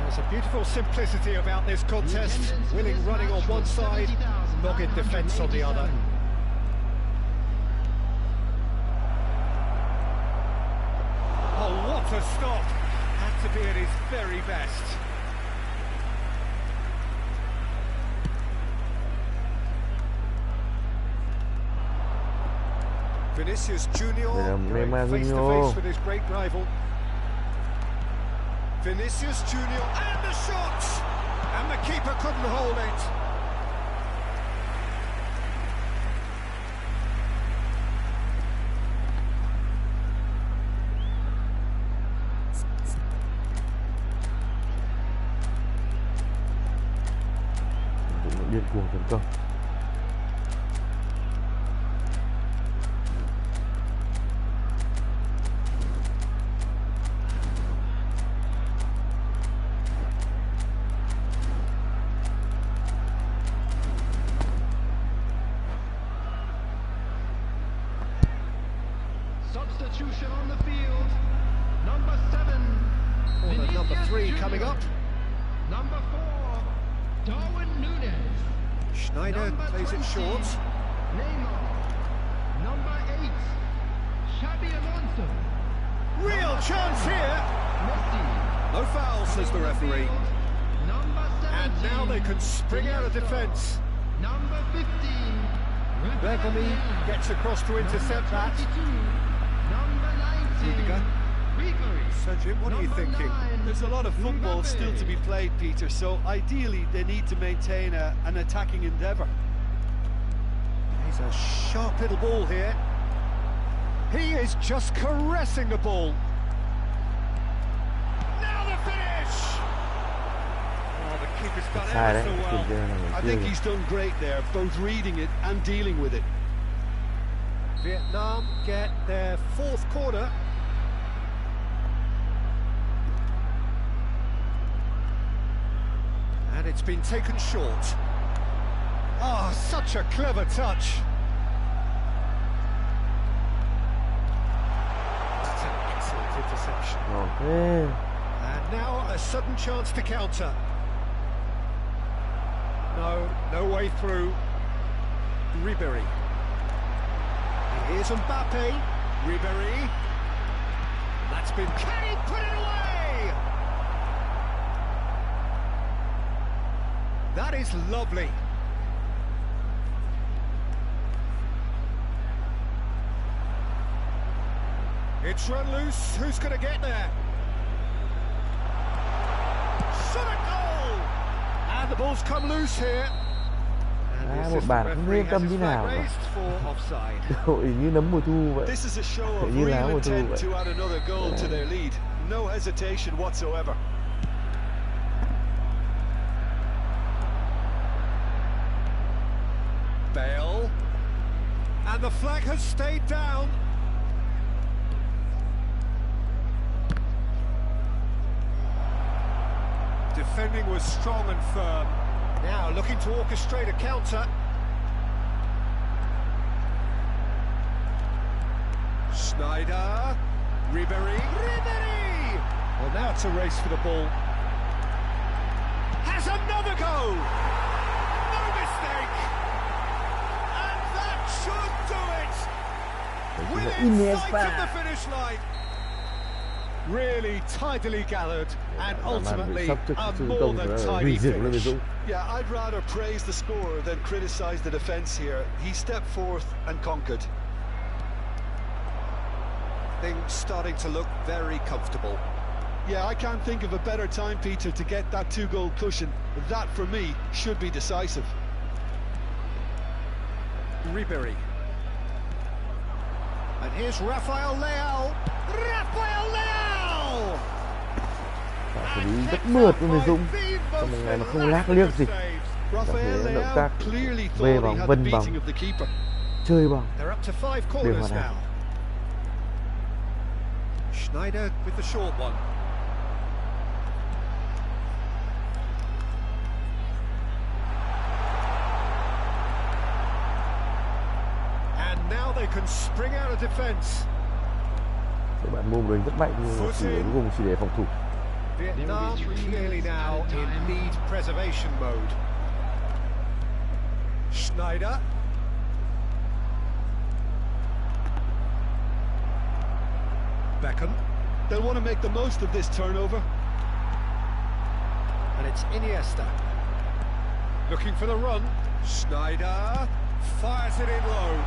Speaker 2: There's a beautiful simplicity about this contest. Willing running on one side, dogged defence on the other. Oh, what a stop! Had to be at his very best. Vinicius Junior going face to face with his great rival. Vinicius Junior and the shot! And the keeper couldn't hold it.
Speaker 1: Điên cuồng tấn công.
Speaker 4: substitution on the field. Number 7.
Speaker 2: Corner number 3
Speaker 4: Vinicius
Speaker 2: coming
Speaker 4: Junior.
Speaker 2: up.
Speaker 4: Number 4. Darwin Núñez.
Speaker 2: Schneider
Speaker 4: Number
Speaker 2: plays it
Speaker 4: 20,
Speaker 2: short.
Speaker 4: Neymar. Number 8. Xabi Alonso.
Speaker 2: Real chance here.
Speaker 4: Messi.
Speaker 2: No foul, says the referee.
Speaker 4: Number 17.
Speaker 2: And now they can spring out of defence.
Speaker 4: Number 15.
Speaker 2: Bergamy gets across to intercept that.
Speaker 4: Number 19.
Speaker 2: Rudiger.
Speaker 4: Ribery.
Speaker 2: So Jim, what are you
Speaker 4: Number
Speaker 2: thinking?
Speaker 4: 9.
Speaker 3: There's a lot of football still to be played, Peter, so ideally they need to maintain an attacking endeavour.
Speaker 2: He's a sharp little ball here. He is just caressing the ball. Now the finish! Oh, the keeper's done
Speaker 1: Sai
Speaker 2: ever
Speaker 1: đấy,
Speaker 2: so
Speaker 1: kiểm
Speaker 2: well.
Speaker 1: tra là người
Speaker 3: I
Speaker 1: kia
Speaker 3: think
Speaker 1: rồi.
Speaker 3: he's done great there, both reading it and dealing with it.
Speaker 2: Vietnam get their 4th corner. And it's been taken short. Oh, such a clever touch. That's an excellent interception.
Speaker 1: Okay.
Speaker 2: And now a sudden chance to counter. No way through. Ribery. Here's Mbappe. Ribery. That's been... Can he put it away? That is lovely. It's run loose. Who's going to get there? Shot a goal! And the ball's come loose here. And the
Speaker 1: Một
Speaker 2: assistant
Speaker 1: bàn không
Speaker 2: referee
Speaker 1: yên
Speaker 2: has
Speaker 1: tâm
Speaker 2: his
Speaker 1: tí
Speaker 2: flag
Speaker 1: nào cả.
Speaker 2: raised for offside.
Speaker 1: Đội như nấm mùa thu vậy.
Speaker 3: This is a show
Speaker 1: Tự
Speaker 3: of
Speaker 1: nhiên lá
Speaker 3: real
Speaker 1: mùa thu
Speaker 3: intent
Speaker 1: vậy.
Speaker 3: to add another goal to their lead. No hesitation whatsoever.
Speaker 2: Bale. And the flag has stayed down. Defending was strong and firm. Now looking to orchestrate a counter. Schneider. Ribery. Ribery! Well, now it's a race for the ball. Has another go! No mistake! And that should do it! Within sight of the finish line! Really tidily gathered and ultimately a more than tidy finish.
Speaker 3: Yeah, I'd rather praise the scorer than criticise the defence here. He stepped forth and conquered.
Speaker 2: Things starting to look very comfortable.
Speaker 3: Yeah, I can't think of a better time, Peter, to get that 2-goal cushion. That, for me, should be decisive.
Speaker 2: Ribery. And here's Rafael Leao. Rafael Leao!
Speaker 1: Xử lý rất mượt luôn người Dũng. Trong một ngày mà không lác liếc gì. Cảm
Speaker 3: Rafael
Speaker 1: thấy động
Speaker 3: Leao
Speaker 1: tác
Speaker 3: clearly
Speaker 1: về
Speaker 3: thought he
Speaker 1: bóng,
Speaker 3: had the
Speaker 1: vân bóng,
Speaker 3: beating of the keeper.
Speaker 1: chơi bóng.
Speaker 2: They're up to 5
Speaker 1: Đều
Speaker 2: corners
Speaker 1: hoàn hảo.
Speaker 2: now. Schneider with the short one. And now they can spring out of defence.
Speaker 1: Các bạn mua một đánh rất mạnh nhưng mà cuối cùng chỉ để phòng thủ.
Speaker 2: Vietnam clearly now in lead preservation mode. Schneider. Beckham.
Speaker 3: They'll want to make the most of this turnover.
Speaker 2: And it's Iniesta. Looking for the run. Schneider fires it in low.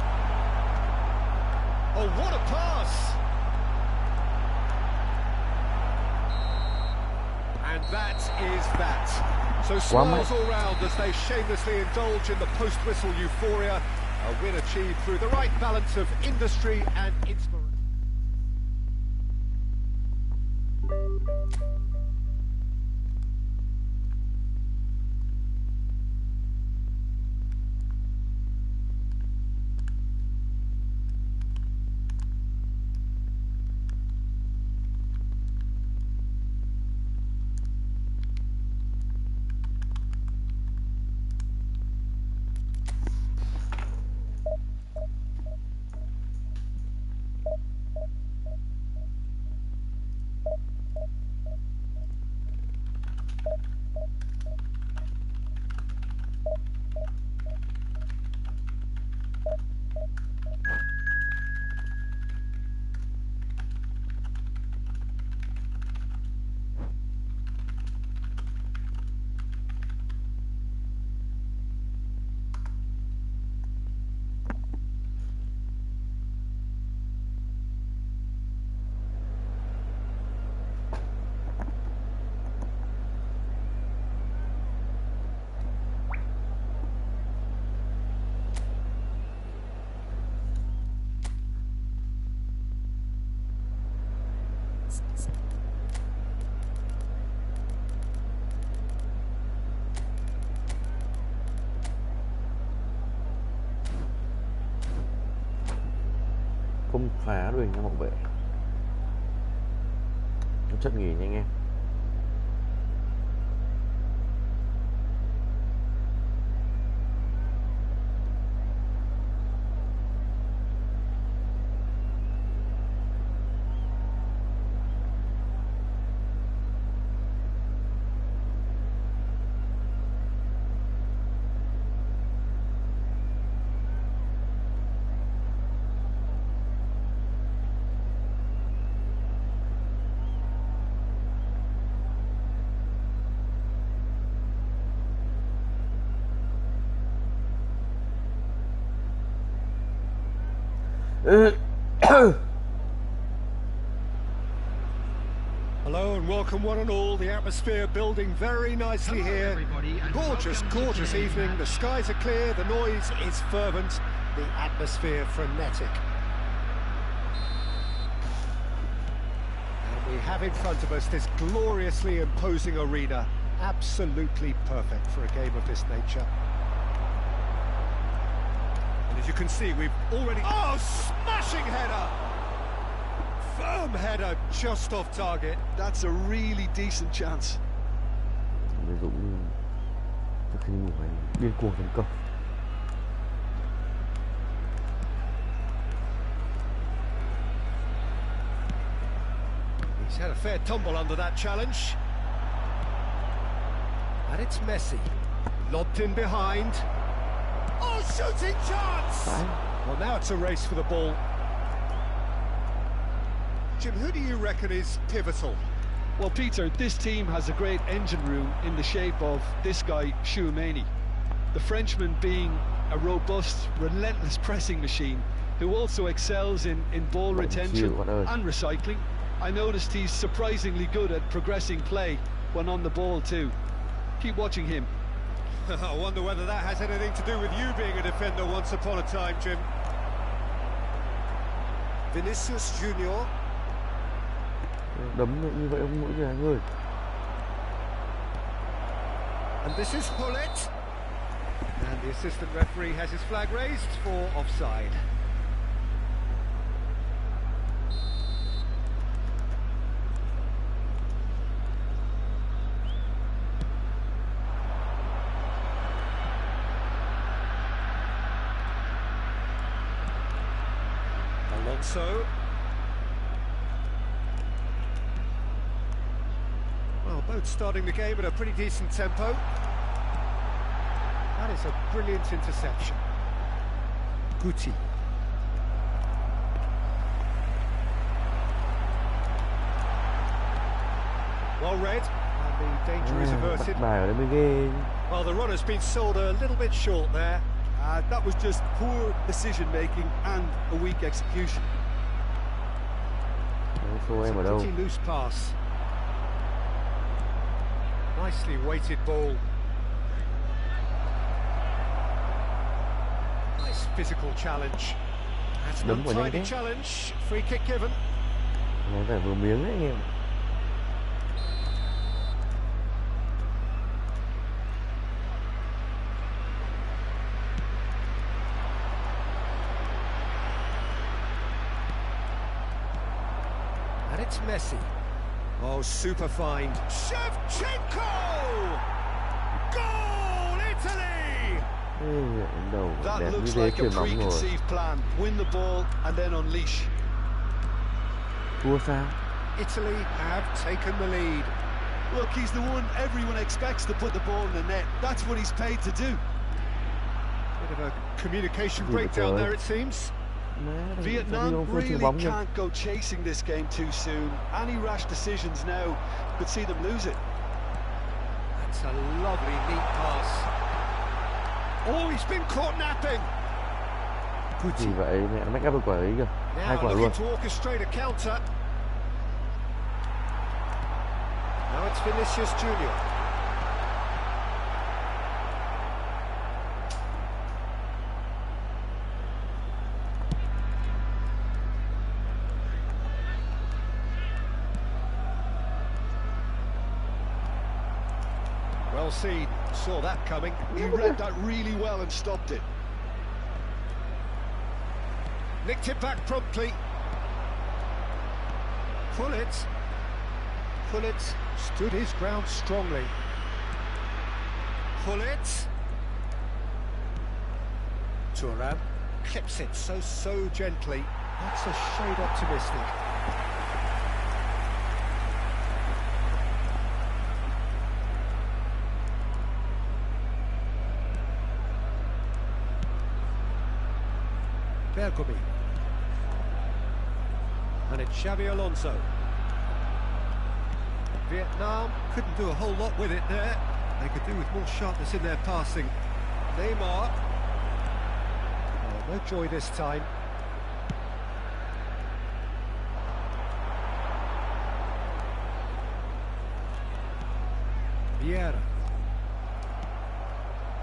Speaker 2: Oh, what a pass! And that is that. So smiles all round as they shamelessly indulge in the post-whistle euphoria. A win achieved through the right balance of industry and inspiration.
Speaker 1: Không phá đuổi nha mọi vệ. Trận nghỉ nha anh em.
Speaker 2: Hello and welcome one and all. The atmosphere building very nicely here. Gorgeous, gorgeous evening. The skies are clear, the noise is fervent, the atmosphere frenetic. And we have in front of us this gloriously imposing arena. Absolutely perfect for a game of this nature. And as you can see, we've already... Oh, smashing header! Firm header just off target.
Speaker 3: That's a really decent chance.
Speaker 1: Dũng trước khi ngủ phải điên cuồng tấn công.
Speaker 2: He's had a fair tumble under that challenge. And it's Messi. Lobbed in behind. Oh, shooting chance! Well, now it's a race for the ball. Jim, who do you reckon is pivotal?
Speaker 3: Well, Peter, this team has a great engine room in the shape of this guy, Chouameni. The Frenchman being a robust, relentless pressing machine who also excels in ball retention and recycling. I noticed he's surprisingly good at progressing play when on the ball too. Keep watching him.
Speaker 2: I wonder whether that has anything to do with you being a defender once upon a time, Jim. Vinicius Junior.
Speaker 1: Đấm như vậy ông mũi kìa anh ơi.
Speaker 2: And this is Hullet. And the assistant referee has his flag raised for offside. Alonso. Well, both starting the game at a pretty decent tempo. That is a brilliant interception. Guti. Well read, and the danger is averted. Well, the run has been sold a little bit short there.
Speaker 3: That was just poor decision-making and a weak execution.
Speaker 2: It's a pretty loose pass. Nicely weighted ball. Nice physical challenge. That's an untidy challenge. Free kick given.
Speaker 1: Nó phải vừa miếng đấy anh em.
Speaker 2: And it's Messi. Oh, super find. Shevchenko! Goal, Italy!
Speaker 3: That looks like a preconceived plan. Win the ball and then unleash.
Speaker 2: Italy have taken the lead.
Speaker 3: Look, he's the one everyone expects to put the ball in the net. That's what he's paid to do.
Speaker 2: Bit of a communication breakdown there, it seems.
Speaker 3: Vietnam really can't go chasing this game too soon. Any rash decisions now could see them lose it.
Speaker 2: That's a lovely, neat pass. Oh, he's been caught napping.
Speaker 1: Gì vậy, mẹ nó make up được quả ấy kìa. Hai quả luôn.
Speaker 2: To orchestrate a counter. Now it's Vinicius Junior. Well seen, saw that coming.
Speaker 3: He read that really well and stopped it.
Speaker 2: Nicked it back promptly. Pullet stood his ground strongly. Pullet. Thuram clips it so gently. That's a shade optimistic. Bergomi. And it's Xabi Alonso. Vietnam couldn't do a whole lot with it there. They could do with more sharpness in their passing. Neymar. Oh, no joy this time. Vieira.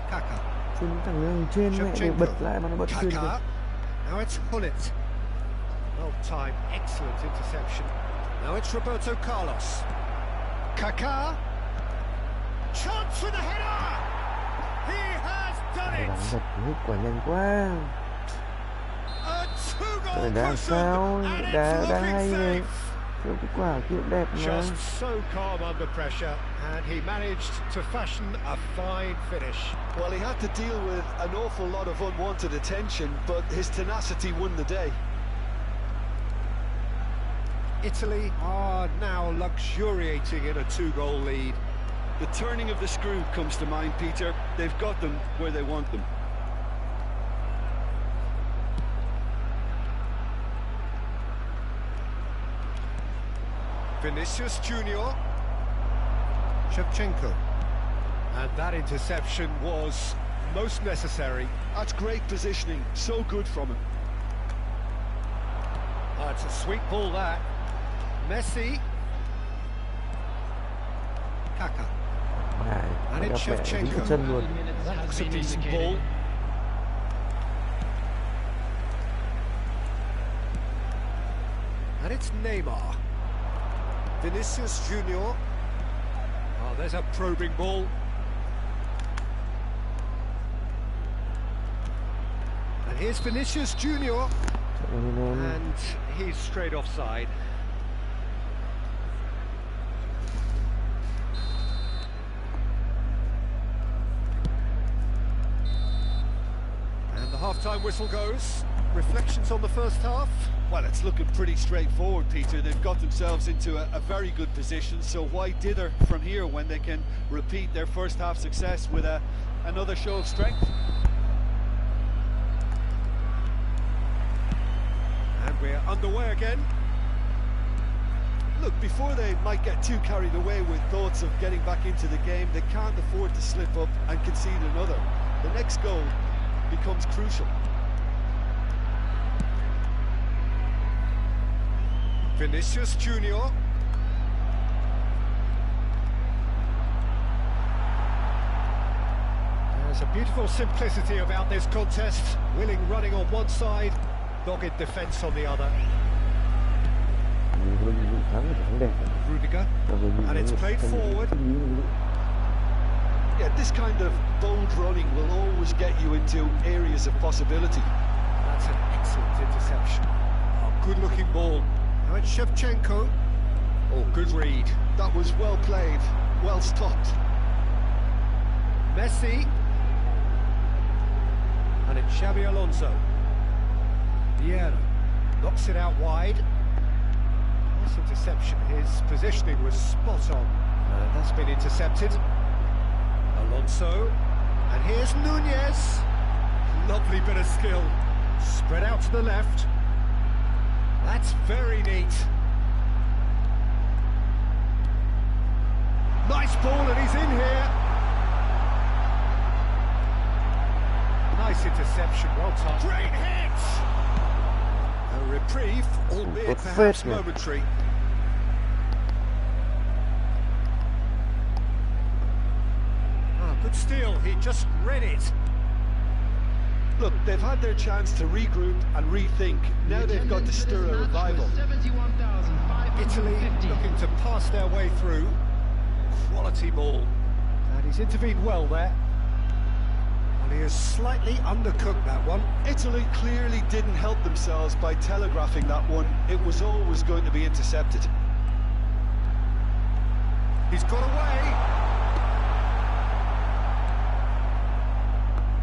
Speaker 2: Kaká.
Speaker 1: Trên thằng đường trên mẹ để bật lại mà nó bật xuyên được.
Speaker 2: Now it's Hullet. Well timed, excellent interception. Now it's Roberto Carlos. Kaká. Chance for the header. He has done it.
Speaker 1: Bắn giật hút quả nhanh quá.
Speaker 2: A two-goal
Speaker 1: Rồi đá sao? Đá hay này. Cái quả kiểu đẹp mà.
Speaker 2: Just so calm under pressure, and he managed to fashion a fine finish.
Speaker 3: Well, he had to deal with an awful lot of unwanted attention, but his tenacity won the day.
Speaker 2: Italy are now luxuriating in a two-goal lead.
Speaker 3: The turning of the screw comes to mind, Peter. They've got them where they want them.
Speaker 2: Vinicius Junior. Shevchenko. And that interception was most necessary.
Speaker 3: That's great positioning, so good from him.
Speaker 2: It's a sweet ball, that. Messi. Kaká. And it's Shevchenko. That looks a decent ball. And it's Neymar. Vinicius Junior. Oh, there's a probing ball. And here's Vinicius Junior. And he's straight offside. And the half-time whistle goes. Reflections on the first half?
Speaker 3: Well, it's looking pretty straightforward, Peter. They've got themselves into a very good position, so why dither from here when they can repeat their first half success with another show of strength?
Speaker 2: And we're underway again.
Speaker 3: Look, before they might get too carried away with thoughts of getting back into the game, they can't afford to slip up and concede another. The next goal becomes crucial.
Speaker 2: Vinicius Junior. There's a beautiful simplicity about this contest. Willing running on one side, dogged defence on the other. Rudiger, and it's played forward.
Speaker 3: Yeah, this kind of bold running will always get you into areas of possibility.
Speaker 2: That's an excellent interception. A good-looking ball. Now it's Shevchenko. Oh, good read.
Speaker 3: That was well played, well stopped.
Speaker 2: Messi. And it's Xabi Alonso. Vieira knocks it out wide. Nice interception. His positioning was spot on. That's been intercepted. Alonso. And here's Nunez. Lovely bit of skill. Spread out to the left. That's very neat. Nice ball, and he's in here. Nice interception, well timed. Great hit! A reprieve, albeit perhaps momentary. Good steal, he just read it.
Speaker 3: Look, they've had their chance to regroup and rethink. Now they've got to stir a revival.
Speaker 2: Italy looking to pass their way through. Quality ball. That He's intervened well there. And he has slightly undercooked that one.
Speaker 3: Italy clearly didn't help themselves by telegraphing that one. It was always going to be intercepted.
Speaker 2: He's got away.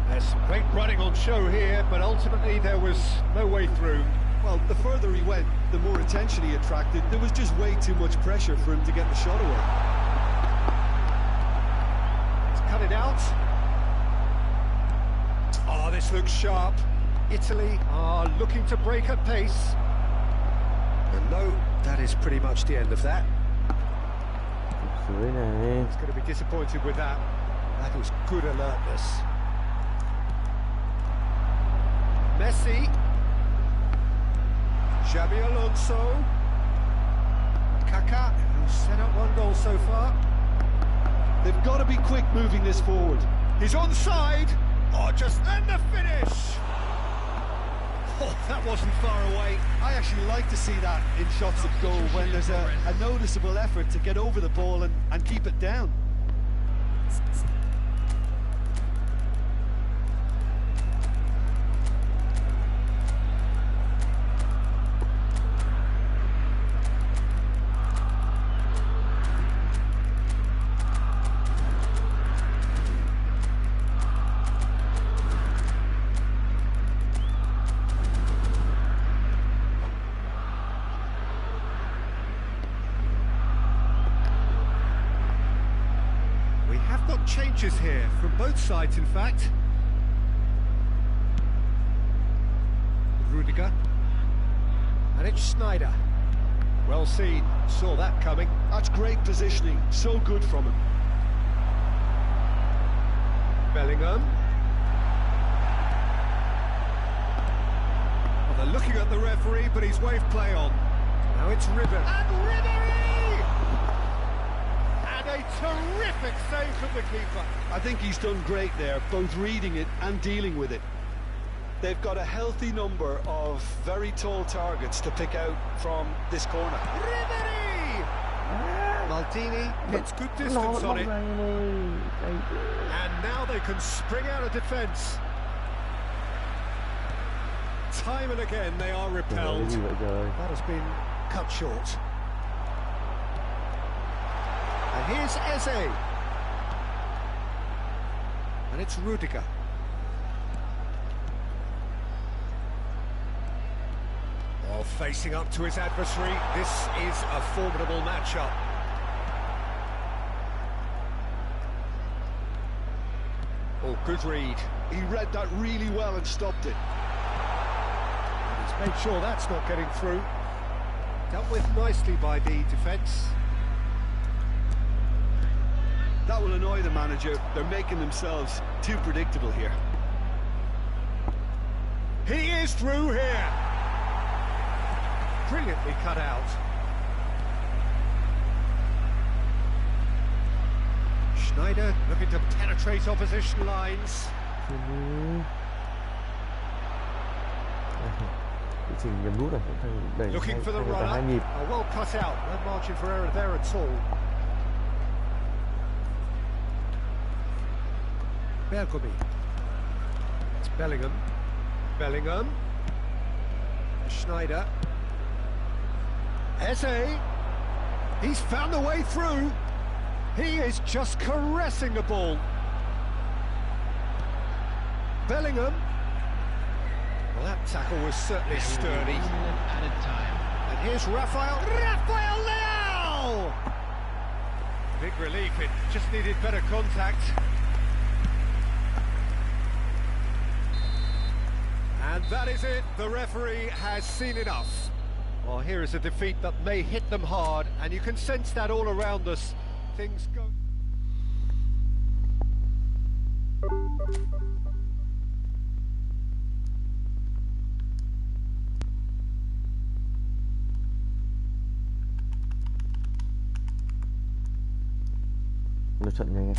Speaker 2: There's some great running on show here, but ultimately there was no way through.
Speaker 3: Well, the further he went, the more attention he attracted. There was just way too much pressure for him to get the shot away.
Speaker 2: He's cut it out. Oh, this looks sharp. Italy are looking to break at pace. And no, that is pretty much the end of that. He's going to be disappointed with that. That was good alertness. Messi. Xabi Alonso. Kaká, who's set up one goal so far.
Speaker 3: They've got to be quick moving this forward.
Speaker 2: He's onside. Oh, just and the finish. Oh, that wasn't far away.
Speaker 3: I actually like to see that in shots of goal when there's a noticeable effort to get over the ball and keep it down.
Speaker 2: Changes here from both sides, in fact. Rudiger. And it's Schneider. Well seen, saw that coming.
Speaker 3: That's great positioning, so good from him.
Speaker 2: Bellingham. Well, they're looking at the referee, but he's waved play on. Now it's River. And Ribéry! A terrific save from the keeper.
Speaker 3: I think he's done great there, both reading it and dealing with it. They've got a healthy number of very tall targets to pick out from this corner.
Speaker 2: Ribéry! Maldini gets good distance on it. And now they can spring out of defence. Time and again they are repelled. That has been cut short. And here's Eze. And it's Rudiger. While facing up to his adversary, this is a formidable matchup. Oh, good read.
Speaker 3: He read that really well and stopped it.
Speaker 2: And he's made sure that's not getting through. Dealt with nicely by the defence.
Speaker 3: That will annoy the manager. They're making themselves too predictable here.
Speaker 2: He is through here. Brilliantly cut out. Schneider looking to penetrate opposition lines. Looking for the runner. Oh, well cut out. No margin for error there at all. Bergomi. It's Bellingham. Bellingham. Schneider. Eze. He's found a way through. He is just caressing the ball. Bellingham. Well, that tackle was certainly sturdy. And here's Rafael. Rafael Leao! Big relief. It just needed better contact. And that is it. The referee has seen enough. Well, here is a defeat that may hit them hard, and you can sense that all around us. Things go...
Speaker 1: Trận nhanh.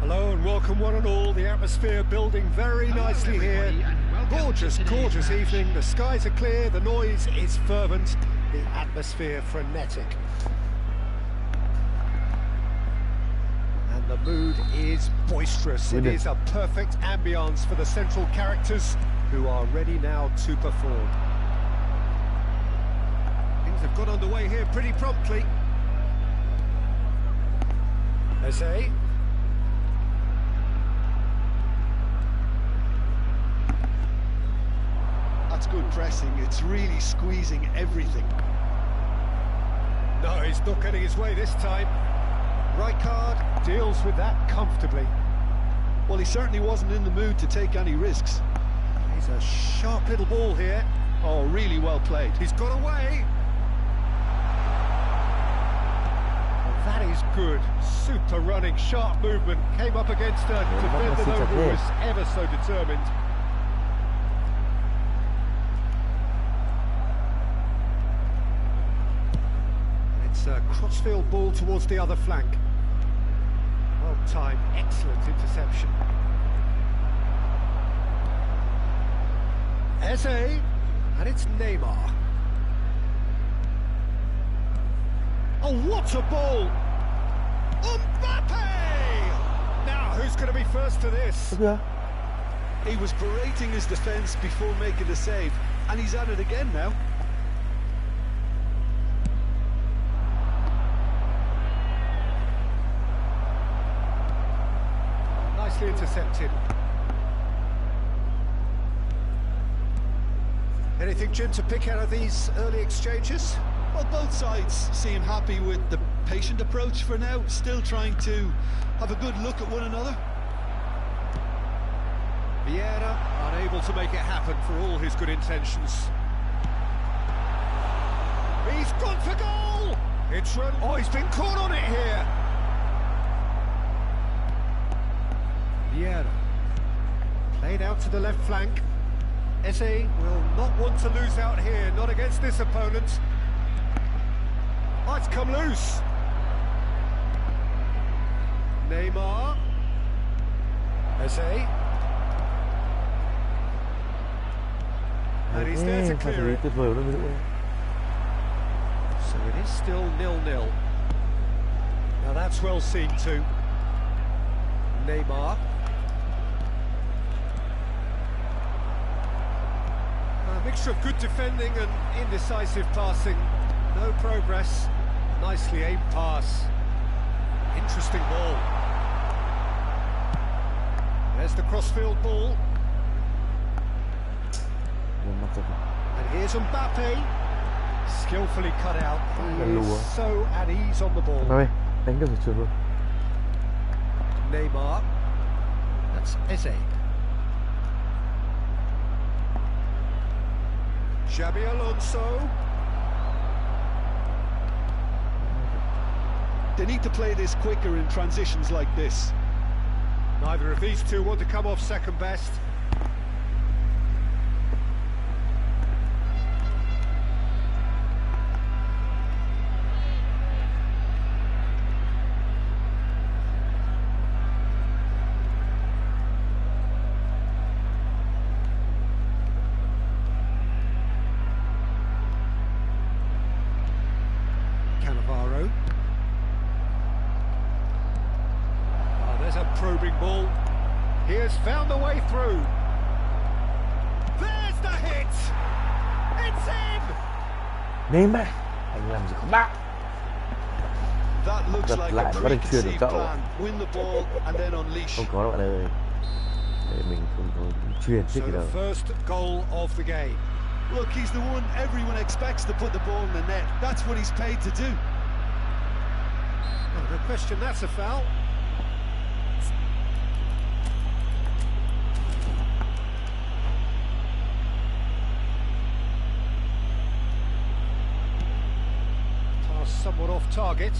Speaker 2: Hello and welcome one and all. The atmosphere building very nicely here. Gorgeous, gorgeous evening. The skies are clear, the noise is fervent, the atmosphere frenetic. And the mood is boisterous. It is a perfect ambience for the central characters who are ready now to perform. Things have got underway here pretty promptly. Eze.
Speaker 3: That's good pressing. It's really squeezing everything.
Speaker 2: No, he's not getting his way this time. Rijkaard deals with that comfortably.
Speaker 3: Well, he certainly wasn't in the mood to take any risks.
Speaker 2: He's a sharp little ball here.
Speaker 3: Oh, really well played.
Speaker 2: He's got away. Oh, that is good. Super running, sharp movement. Came up against a defender though who was ever so determined. It's a crossfield ball towards the other flank. Well timed, excellent interception. Eze, and it's Neymar. Oh, what a ball! Mbappe! Now, who's going to be first to this?
Speaker 1: Yeah.
Speaker 3: He was berating his defence before making the save, and he's at it again now.
Speaker 2: Nicely intercepted. Anything, Jim, to pick out of these early exchanges?
Speaker 3: Well, both sides seem happy with the patient approach for now, still trying to have a good look at one another.
Speaker 2: Vieira unable to make it happen for all his good intentions. He's gone for goal! It's run. Oh, he's been caught on it here. Vieira played out to the left flank. Eze will not want to lose out here, not against this opponent. Oh, it's come loose. Neymar. Eze. And he's there to clear it. So it is still 0-0. Now that's well seen too. Neymar. A mixture of good defending and indecisive passing. No progress. Nicely aimed pass. Interesting ball. There's the crossfield ball. And here's Mbappe. Skillfully cut out. He is so at ease on the ball. Neymar. That's Eze. Xabi Alonso.
Speaker 3: They need to play this quicker in transitions like this.
Speaker 2: Neither of these two want to come off second best. Probing ball. He has found the way through. There's the hit. It's in.
Speaker 1: Neymar, anh làm gì không bác?
Speaker 3: That looks like a preconceived plan. Win the ball and then unleash.
Speaker 1: Không có đâu bạn ơi. Để mình không có truyền thích gì đâu.
Speaker 2: So the first goal of the game.
Speaker 3: Look, he's the one everyone expects to put the ball in the net. That's what he's paid to do.
Speaker 2: Well, no question, that's a foul. Somewhat off target.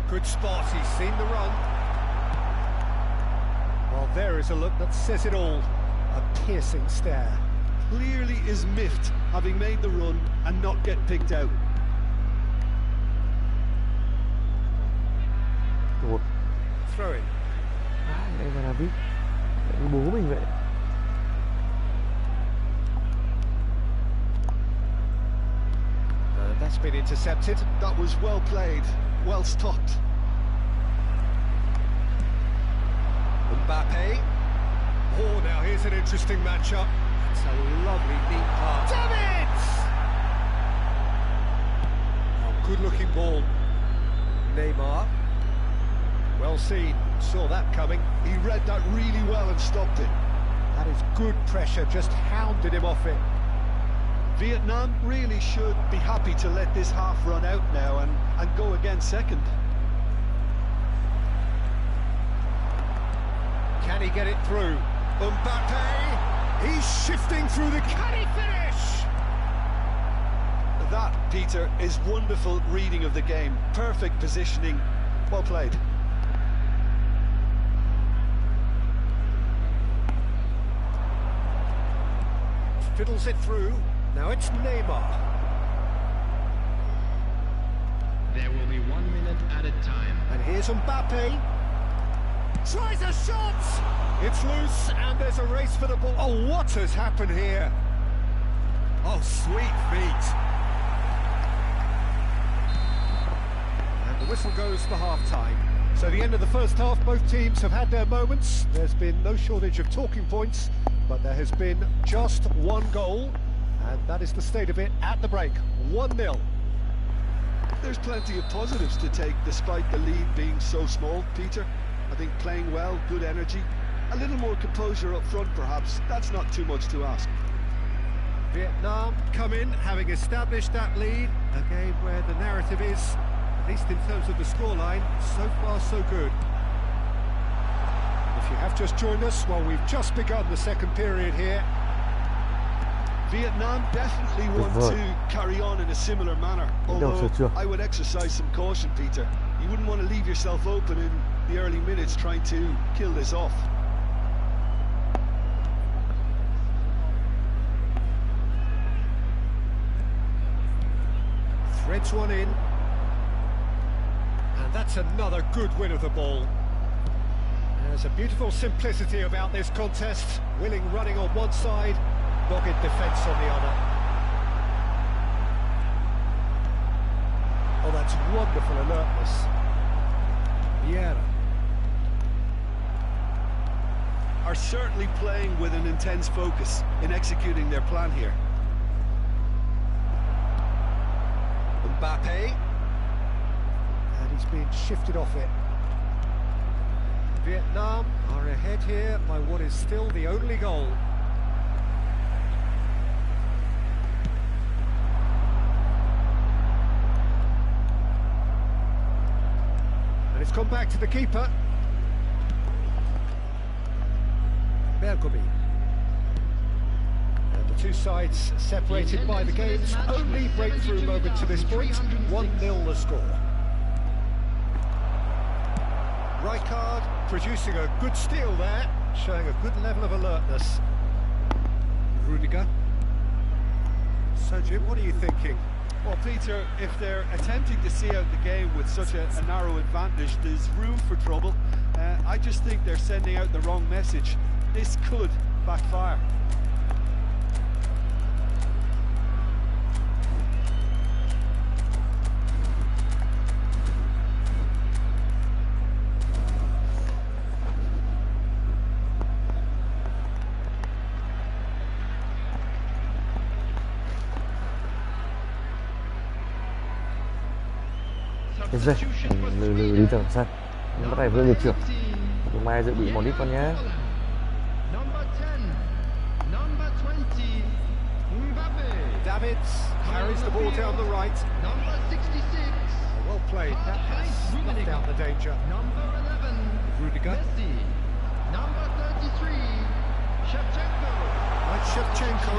Speaker 2: Good spot, he's seen the run. Well, there is a look that says it all. A piercing stare.
Speaker 3: Clearly is miffed, having made the run and not get picked out.
Speaker 1: David, như bố mình vậy.
Speaker 2: That's been intercepted.
Speaker 3: That was well played, well stopped.
Speaker 2: Mbappe. Oh, now here's an interesting matchup. It's a lovely, neat pass. David! Oh, good-looking ball. Neymar. Well seen. Saw that coming.
Speaker 3: He read that really well and stopped it.
Speaker 2: That is good pressure. Just hounded him off it.
Speaker 3: Vietnam really should be happy to let this half run out now and go again second.
Speaker 2: Can he get it through? Mbappe! He's shifting through the... Can he finish?
Speaker 3: That, Peter, is wonderful reading of the game. Perfect positioning. Well played.
Speaker 2: Fiddles it through. Now it's Neymar.
Speaker 4: There will be 1 minute at a time.
Speaker 2: And here's Mbappe. Tries a shot! It's loose, and there's a race for the ball. Oh, what has happened here? Oh, sweet feet. And the whistle goes for half-time. So the end of the first half, both teams have had their moments. There's been no shortage of talking points, but there has been just one goal, and that is the state of it at the break. 1-0.
Speaker 3: There's plenty of positives to take despite the lead being so small, Peter. I think playing well, good energy, a little more composure up front perhaps, that's not too much to ask.
Speaker 2: Vietnam come in having established that lead, a game where the narrative is, at least in terms of the scoreline, so far so good. If you have just joined us, well, we've just begun the second period here.
Speaker 3: Vietnam definitely want to carry on in a similar manner, although I would exercise some caution, Peter. You wouldn't want to leave yourself open in the early minutes trying to kill this off.
Speaker 2: Threads one in. And that's another good win of the ball. There's a beautiful simplicity about this contest. Willing running on one side, dogged defence on the other. Oh, that's wonderful alertness. Vieira.
Speaker 3: Are certainly playing with an intense focus in executing their plan here.
Speaker 2: Mbappe. And he's being shifted off it. Vietnam are ahead here by what is still the only goal. And it's come back to the keeper. Bergomi. And the two sides separated by the game's only breakthrough moment to this point. 1-0 the score. Rijkaard producing a good steal there, showing a good level of alertness. Rudiger. So Jim, what are you thinking?
Speaker 3: Well, Peter, if they're attempting to see out the game with such a narrow advantage, there's room for trouble. I just think they're sending out the wrong message. This could backfire.
Speaker 1: Cái dây lừ đi tầm sân, bắt này vương nghiệp trưởng, hôm mai dự bị món ít con nhé.
Speaker 2: Davids carries the ball down the right. Well played. That has snuffed out the danger. Rudiger. That's Shevchenko.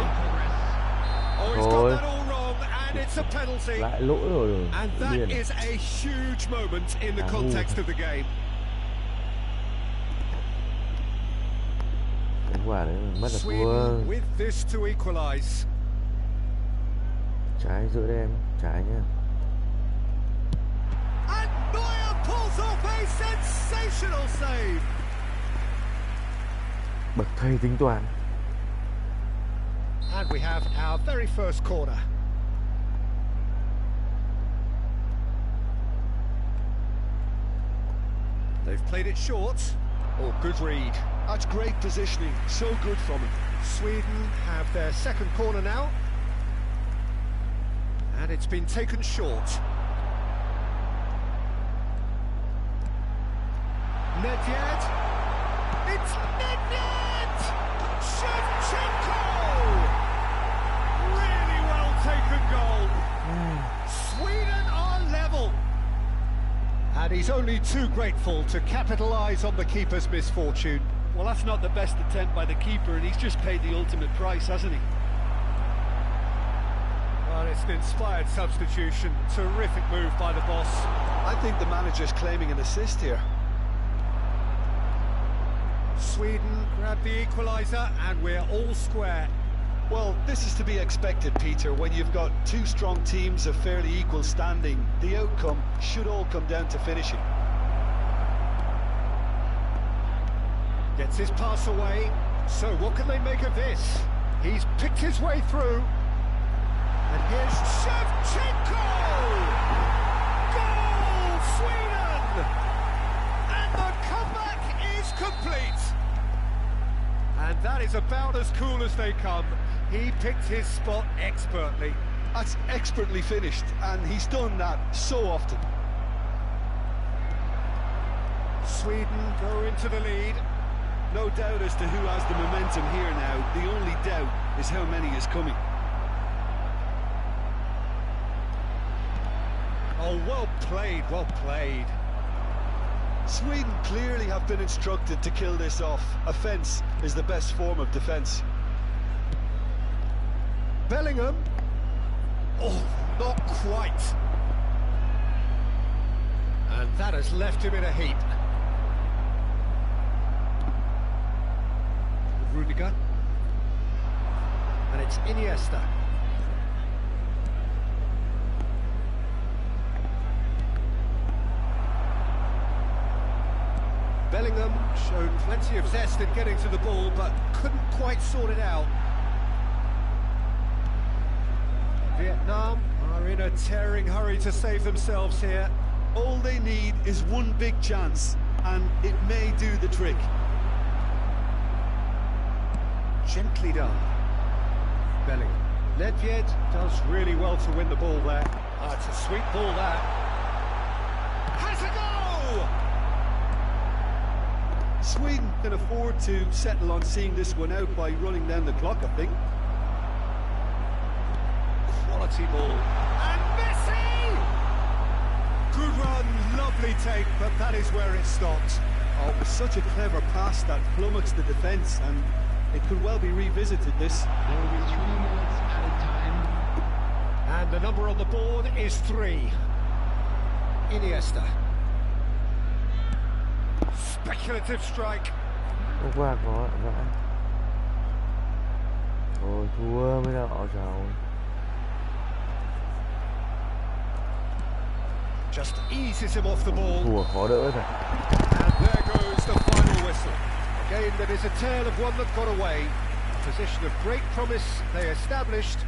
Speaker 2: Oh, he's got that all wrong, and it's a penalty.
Speaker 1: Lại lỗi rồi.
Speaker 2: And that is a huge moment in the context of the game.
Speaker 1: Kết quả đấy mất là thua.
Speaker 2: Sweden with this to equalize.
Speaker 1: Trái giữa đây em, trái nhá.
Speaker 2: And Neuer pulls off a sensational save.
Speaker 1: Bậc thầy tính toán.
Speaker 2: And we have our very first corner. They've played it short. Oh, good read.
Speaker 3: That's great positioning, so good from him.
Speaker 2: Sweden have their second corner now. And it's been taken short. Nedved. It's Nedved! Shevchenko! Really well taken goal. Sweden are level. And he's only too grateful to capitalise on the keeper's misfortune.
Speaker 5: Well, that's not the best attempt by the keeper, and he's just paid the ultimate price, hasn't he?
Speaker 2: Well, it's an inspired substitution. Terrific move by the boss.
Speaker 3: I think the manager's claiming an assist here.
Speaker 2: Sweden grab the equaliser, and we're all square.
Speaker 3: Well, this is to be expected, Peter. When you've got two strong teams of fairly equal standing, the outcome should all come down to finishing.
Speaker 2: Gets his pass away. So what can they make of this? He's picked his way through. And here's Shevchenko! Goal, Sweden! And the comeback is complete. And that is about as cool as they come. He picked his spot expertly.
Speaker 3: That's expertly finished, and he's done that so often.
Speaker 2: Sweden go into the lead.
Speaker 3: No doubt as to who has the momentum here now. The only doubt is how many is coming.
Speaker 2: Oh, well played, well played.
Speaker 3: Sweden clearly have been instructed to kill this off. Offence is the best form of defence.
Speaker 2: Bellingham. Oh, not quite. And that has left him in a heap. Rudiger. And it's Iniesta. Bellingham showed plenty of zest in getting to the ball, but couldn't quite sort it out. Vietnam are in a tearing hurry to save themselves here.
Speaker 3: All they need is one big chance, and it may do the trick.
Speaker 2: Gently done. Bellingham. Nedved does really well to win the ball there. Ah, it's a sweet ball that. Has a go!
Speaker 3: Sweden can afford to settle on seeing this one out by running down the clock, I think.
Speaker 2: Quality ball. And Messi! Good run, lovely take, but that is where it stopped.
Speaker 3: Oh, it was such a clever pass that flummoxed the defence, and it could well be revisited, this.
Speaker 4: There will be 3 minutes added time.
Speaker 2: And the number on the board is 3. Iniesta. Speculative strike.
Speaker 1: Hôm qua có vãi. Rồi thua mới là họ giàu.
Speaker 2: Just eases him off the ball.
Speaker 1: Thua khó đỡ rồi.
Speaker 2: And there goes the final whistle. A game that is a tale of one that got away. A position of great promise they established,